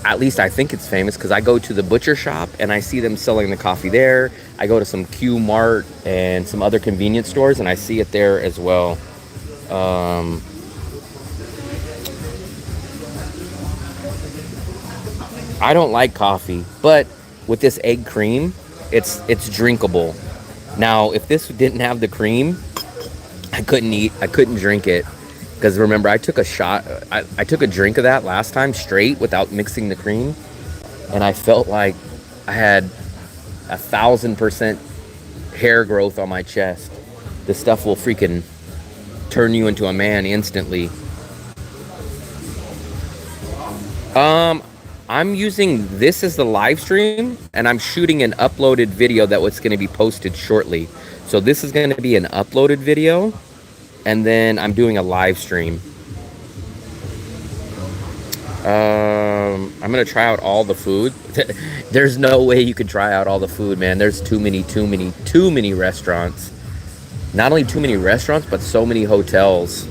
S1: at least I think it's famous, because I go to the butcher shop and I see them selling the coffee there. I go to some Q Mart and some other convenience stores and I see it there as well. I don't like coffee, but with this egg cream, it's drinkable. Now, if this didn't have the cream, I couldn't drink it. Because remember, I took a drink of that last time straight without mixing the cream, and I felt like I had 1,000% hair growth on my chest. This stuff will freaking turn you into a man instantly. I'm using this as the live stream, and I'm shooting an uploaded video that was going to be posted shortly. So this is going to be an uploaded video, and then I'm doing a live stream. I'm going to try out all the food. There's no way you could try out all the food, man. There's too many restaurants. Not only too many restaurants, but so many hotels.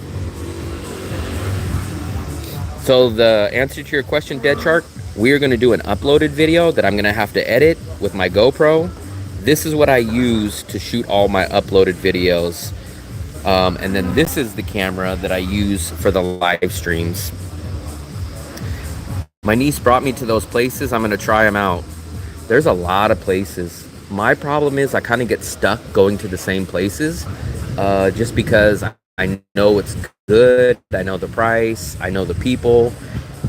S1: So the answer to your question, Dead Shark, we are going to do an uploaded video that I'm going to have to edit with my GoPro. This is what I use to shoot all my uploaded videos. And then this is the camera that I use for the live streams. My niece brought me to those places. I'm going to try them out. There's a lot of places. My problem is I kind of get stuck going to the same places just because I know it's good. I know the price. I know the people.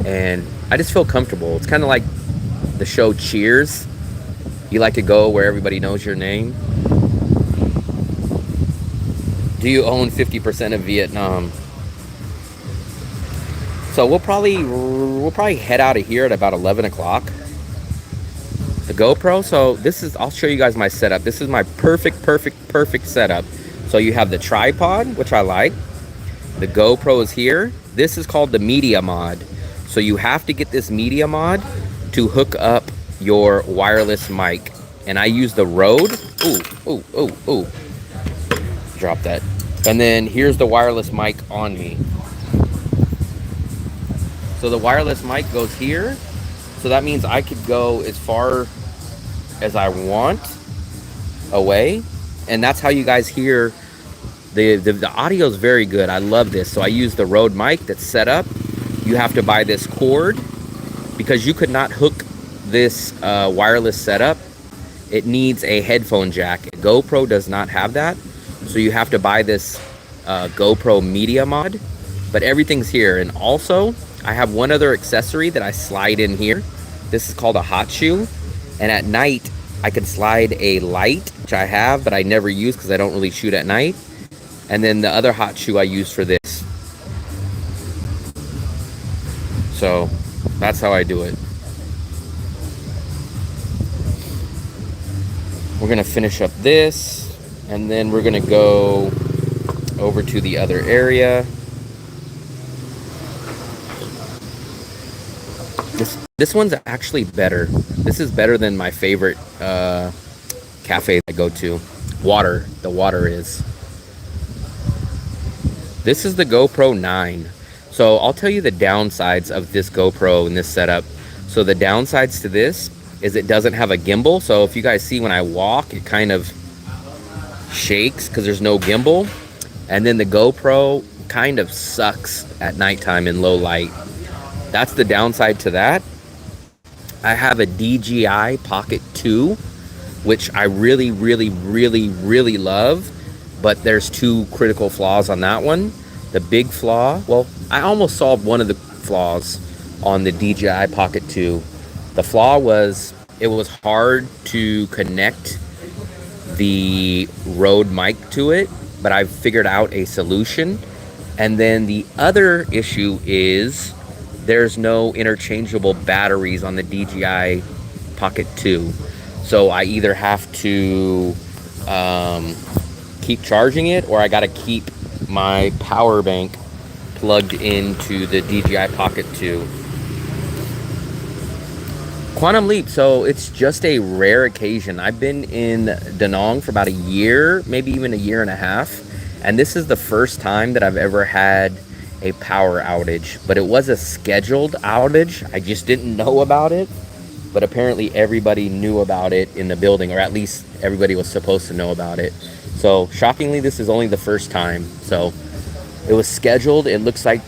S1: And I just feel comfortable. It's kind of like the show Cheers. You like to go where everybody knows your name. Do you own 50% of Vietnam? So we'll probably head out of here at about 11 o'clock. The GoPro. So this is, I'll show you guys my setup. This is my perfect setup. So you have the tripod, which I like. The GoPro is here. This is called the media mod. So you have to get this media mod to hook up your wireless mic. And I use the Rode. Ooh. Drop that. And then here's the wireless mic on me. So the wireless mic goes here. So that means I could go as far as I want away. And that's how you guys hear. The audio is very good. I love this. So I use the Rode mic that's set up. You have to buy this cord because you could not hook this wireless setup. It needs a headphone jack. GoPro does not have that. So you have to buy this GoPro media mod. But everything's here. And also, I have one other accessory that I slide in here. This is called a hot shoe. And at night, I can slide a light, which I have, but I never use because I don't really shoot at night. And then the other hot shoe I use for this. So that's how I do it. We're gonna finish up this, and then we're gonna go over to the other area. This one's actually better. This is better than my favorite cafe I go to. The water is. This is the GoPro 9. So I'll tell you the downsides of this GoPro and this setup. So the downsides to this is it doesn't have a gimbal. So if you guys see when I walk, it kind of shakes because there's no gimbal. And then the GoPro kind of sucks at nighttime in low light. That's the downside to that. I have a DJI Pocket 2, which I really love, but there's two critical flaws on that one. The big flaw, well, I almost solved one of the flaws on the DJI Pocket 2. The flaw was it was hard to connect the Rode mic to it, but I've figured out a solution. And then the other issue is there's no interchangeable batteries on the DJI Pocket 2. So I either have to keep charging it, or I got to keep my power bank plugged into the DJI Pocket 2. Quantum Leap, so it's just a rare occasion. I've been in Da Nang for about a year, maybe even a year and a half, and this is the first time that I've ever had a power outage, but it was a scheduled outage. I just didn't know about it, but apparently everybody knew about it in the building, or at least everybody was supposed to know about it. So shockingly, this is only the first time. So it was scheduled. It looks like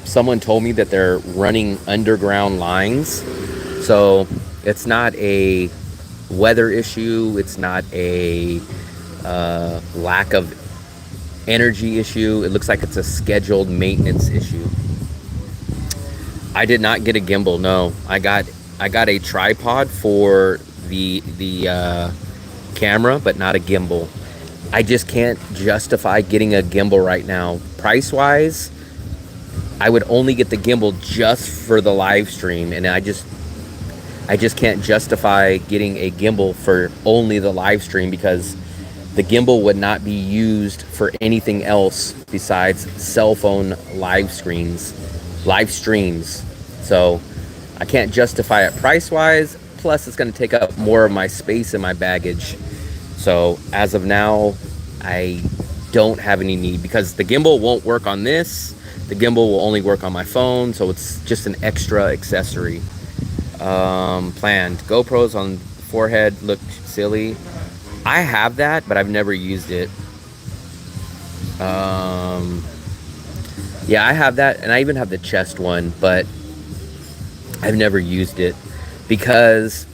S1: someone told me that they're running underground lines. So it's not a weather issue. It's not a lack of energy issue. It looks like it's a scheduled maintenance issue. I did not get a gimbal. No, I got a tripod for the camera, but not a gimbal. I just can't justify getting a gimbal right now. Price wise, I would only get the gimbal just for the live stream, and I just can't justify getting a gimbal for only the live stream because the gimbal would not be used for anything else besides cell phone live streams. So I can't justify it price wise. Plus, it's going to take up more of my space in my baggage. So as of now, I don't have any need because the gimbal won't work on this. The gimbal will only work on my phone, so it's just an extra accessory. Planned. GoPros on forehead look silly. I have that, but I've never used it. Yeah, I have that, and I even have the chest one, but I've never used it because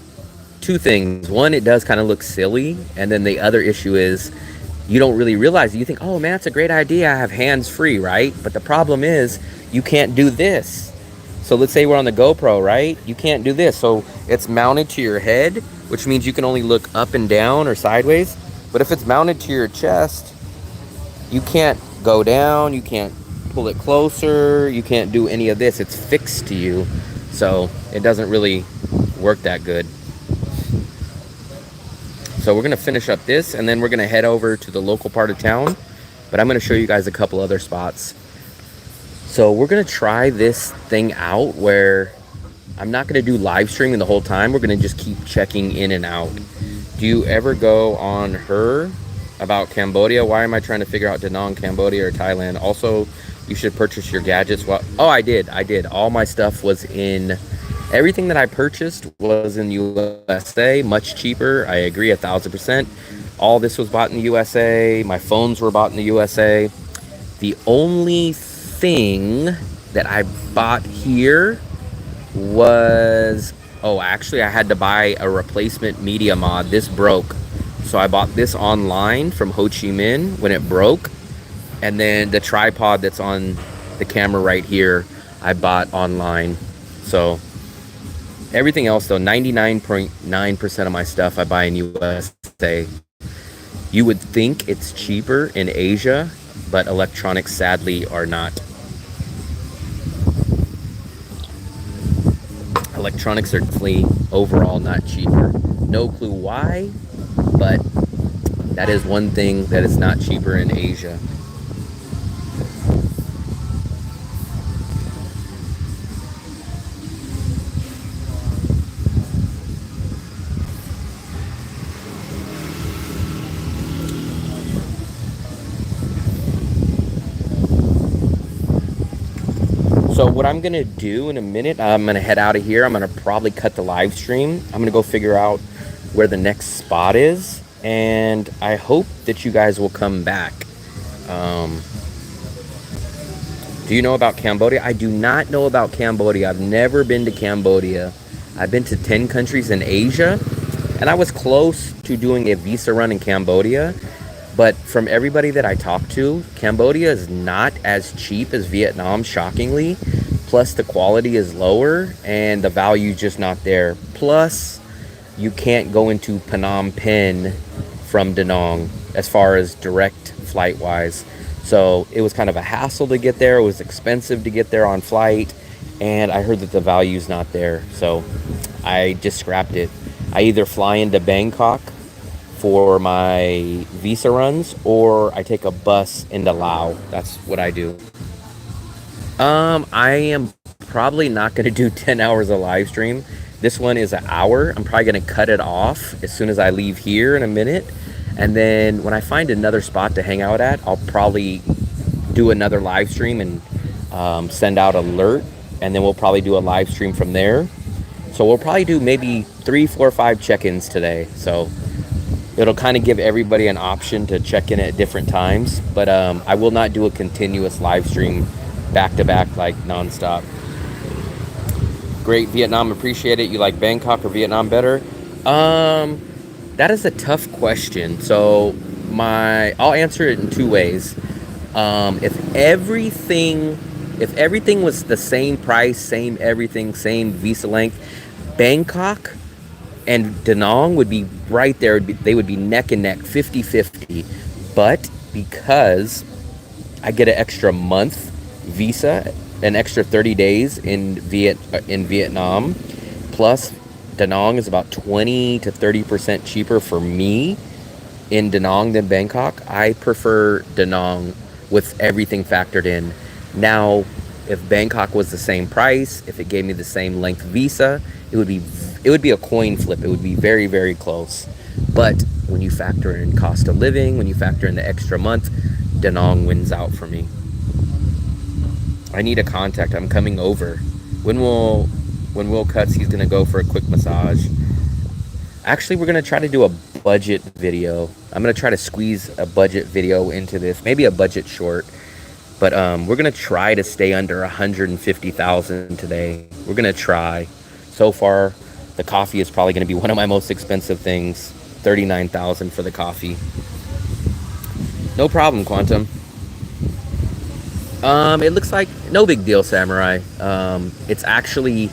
S1: two things. One, it does kind of look silly, and then the other issue is you don't really realize it. You think, oh man, it's a great idea. I have hands free, right? But the problem is you can't do this. So let's say we're on the GoPro, right? You can't do this. So it's mounted to your head, which means you can only look up and down or sideways. But if it's mounted to your chest, you can't go down, you can't pull it closer, you can't do any of this. It's fixed to you. So it doesn't really work that good. So we're gonna finish up this and then we're gonna head over to the local part of town. But I'm gonna show you guys a couple other spots. So we're gonna try this thing out where I'm not gonna do live streaming the whole time. We're gonna just keep checking in and out. Do you ever go on her about Cambodia? Why am I trying to figure out Da Nang, Cambodia or Thailand? Also, you should purchase your gadgets. Well, oh, I did. All my stuff was in, everything that I purchased was in USA, much cheaper. I agree 1,000%. All this was bought in the USA. My phones were bought in the USA. The only thing that I bought here was, oh, actually I had to buy a replacement media mod. This broke. So I bought this online from Ho Chi Minh when it broke. And then the tripod that's on the camera right here, I bought online. So everything else though, 99.9% of my stuff I buy in USA. You would think it's cheaper in Asia, but electronics sadly are not. Electronics are definitely overall not cheaper. No clue why, but that is one thing that is not cheaper in Asia. So what I'm gonna do in a minute, I'm gonna head out of here. I'm gonna probably cut the live stream. I'm gonna go figure out where the next spot is, and I hope that you guys will come back. Do you know about Cambodia? I do not know about Cambodia. I've never been to Cambodia. I've been to 10 countries in Asia, and I was close to doing a visa run in Cambodia. But from everybody that I talked to, Cambodia is not as cheap as Vietnam, shockingly. Plus, the quality is lower and the value is just not there. Plus, you can't go into Phnom Penh from Da Nang as far as direct flight-wise. So it was kind of a hassle to get there. It was expensive to get there on flight. And I heard that the value is not there. So I just scrapped it. I either fly into Bangkok for my visa runs, or I take a bus into Laos. That's what I do. I am probably not going to do 10 hours of live stream. This one is an hour. I'm probably going to cut it off as soon as I leave here in a minute. And then when I find another spot to hang out at, I'll probably do another live stream and send out alert. And then we'll probably do a live stream from there. So we'll probably do maybe 3, 4, 5 check-ins today. So it'll kind of give everybody an option to check in at different times. But I will not do a continuous live stream back-to-back, like nonstop. Great, Vietnam, appreciate it. You like Bangkok or Vietnam better? That is a tough question. So I'll answer it in 2 ways. If everything was the same price, same everything, same visa length, Bangkok and Da Nang would be right there. They would be neck and neck, 50-50. But because I get an extra month visa, an extra 30 days in Vietnam, plus Da Nang is about 20 to 30% cheaper for me in Da Nang than Bangkok. I prefer Da Nang with everything factored in. Now, if Bangkok was the same price, if it gave me the same length visa, it would be a coin flip. It would be very, very close. But when you factor in cost of living, when you factor in the extra month, Da Nang wins out for me. I need a contact. I'm coming over. When Will cuts, he's gonna go for a quick massage. Actually, we're gonna try to do a budget video. I'm gonna try to squeeze a budget video into this, maybe a budget short. But we're gonna try to stay under 150,000 today. We're gonna try. So far, the coffee is probably gonna be one of my most expensive things. 39,000 for the coffee. No problem, Quantum. It looks like no big deal, Samurai. It's actually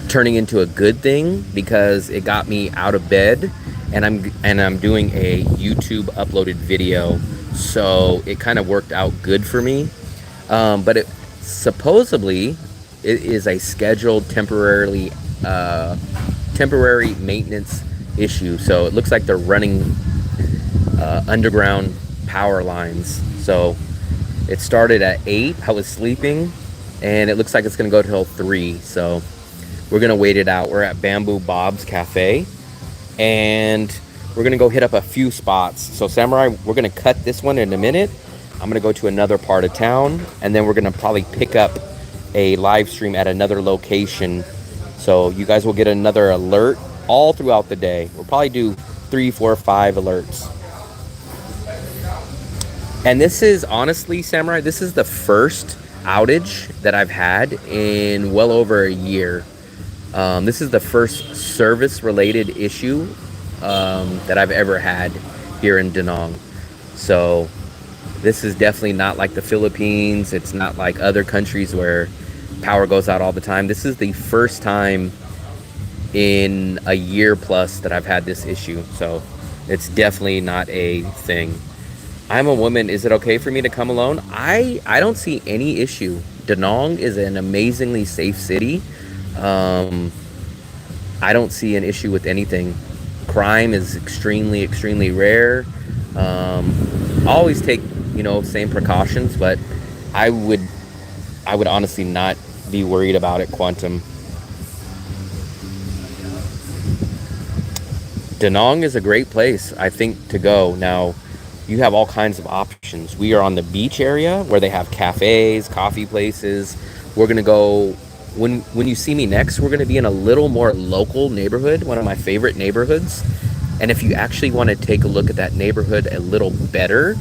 S1: turning into a good thing because it got me out of bed, and I'm doing a YouTube uploaded video, so it kind of worked out good for me. But it supposedly it is a scheduled temporary maintenance issue. So it looks like they're running underground power lines. So it started at 8. I was sleeping, and it looks like it's gonna go till 3. So we're gonna wait it out. We're at Bamboo Bob's Cafe, and we're gonna go hit up a few spots. So Samurai, we're gonna cut this one in a minute. I'm gonna go to another part of town, and then we're gonna probably pick up a live stream at another location. So you guys will get another alert all throughout the day. We'll probably do 3, 4, 5 alerts. And this is honestly, Samurai, this is the first outage that I've had in well over a year. This is the first service-related issue that I've ever had here in Da Nang. So this is definitely not like the Philippines. It's not like other countries where power goes out all the time. This is the first time in a year plus that I've had this issue. So it's definitely not a thing. I'm a woman. Is it okay for me to come alone? I don't see any issue. Da Nang is an amazingly safe city. I don't see an issue with anything. Crime is extremely rare. Always take, same precautions, but I would honestly not be worried about it, Quantum. Da Nang is a great place, I think, to go. Now, you have all kinds of options. We are on the beach area where they have cafes, coffee places. We're gonna go, when you see me next, we're gonna be in a little more local neighborhood, one of my favorite neighborhoods. And if you actually want to take a look at that neighborhood a little better,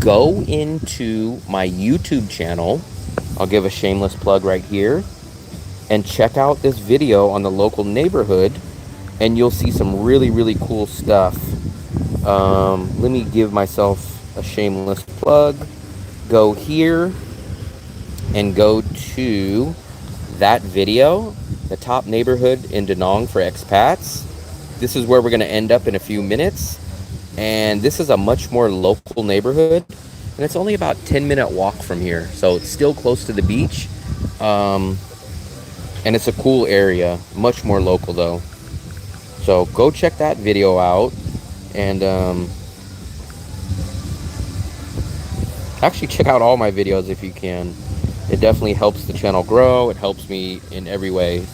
S1: go into my YouTube channel. I'll give a shameless plug right here, and check out this video on the local neighborhood, and you'll see some really cool stuff. Let me give myself a shameless plug. Go here and go to that video, the top neighborhood in Da Nang for expats. This is where we're going to end up in a few minutes, and this is a much more local neighborhood, and it's only about 10-minute walk from here, so it's still close to the beach, and it's a cool area, much more local though. So go check that video out, and actually check out all my videos if you can. It definitely helps the channel grow. It helps me in every way.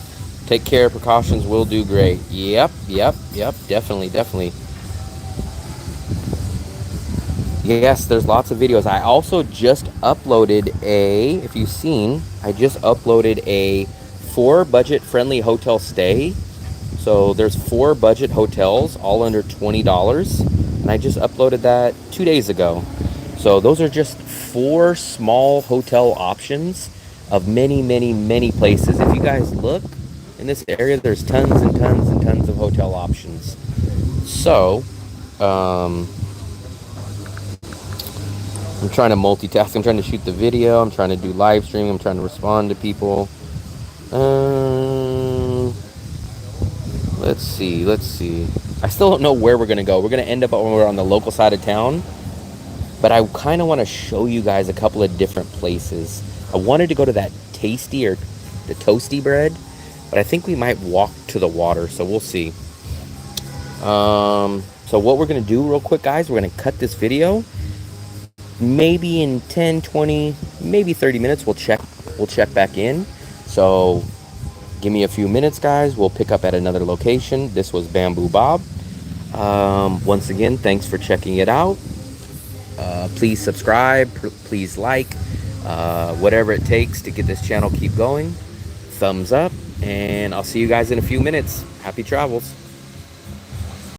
S1: Take care, precautions will do great. Yep, definitely. Yes, there's lots of videos. I also just uploaded if you've seen, I just uploaded a 4 budget-friendly hotel stay. So there's 4 budget hotels, all under $20, and I just uploaded that 2 days ago. So those are just 4 small hotel options of many places. If you guys look in this area, there's tons of hotel options. So I'm trying to multitask. I'm trying to shoot the video. I'm trying to do live stream. I'm trying to respond to people. Let's see. I still don't know where we're gonna go. We're gonna end up over on the local side of town, but I kind of want to show you guys a couple of different places. I wanted to go to that tasty or the toasty bread, but I think we might walk to the water, so we'll see. So what we're gonna do real quick, guys, we're gonna cut this video. Maybe in 10, 20, maybe 30 minutes, we'll check back in. So give me a few minutes, guys. We'll pick up at another location. This was Bamboo Bob. Once again, thanks for checking it out. Please subscribe, please like, whatever it takes to get this channel keep going. Thumbs up, and I'll see you guys in a few minutes. Happy travels.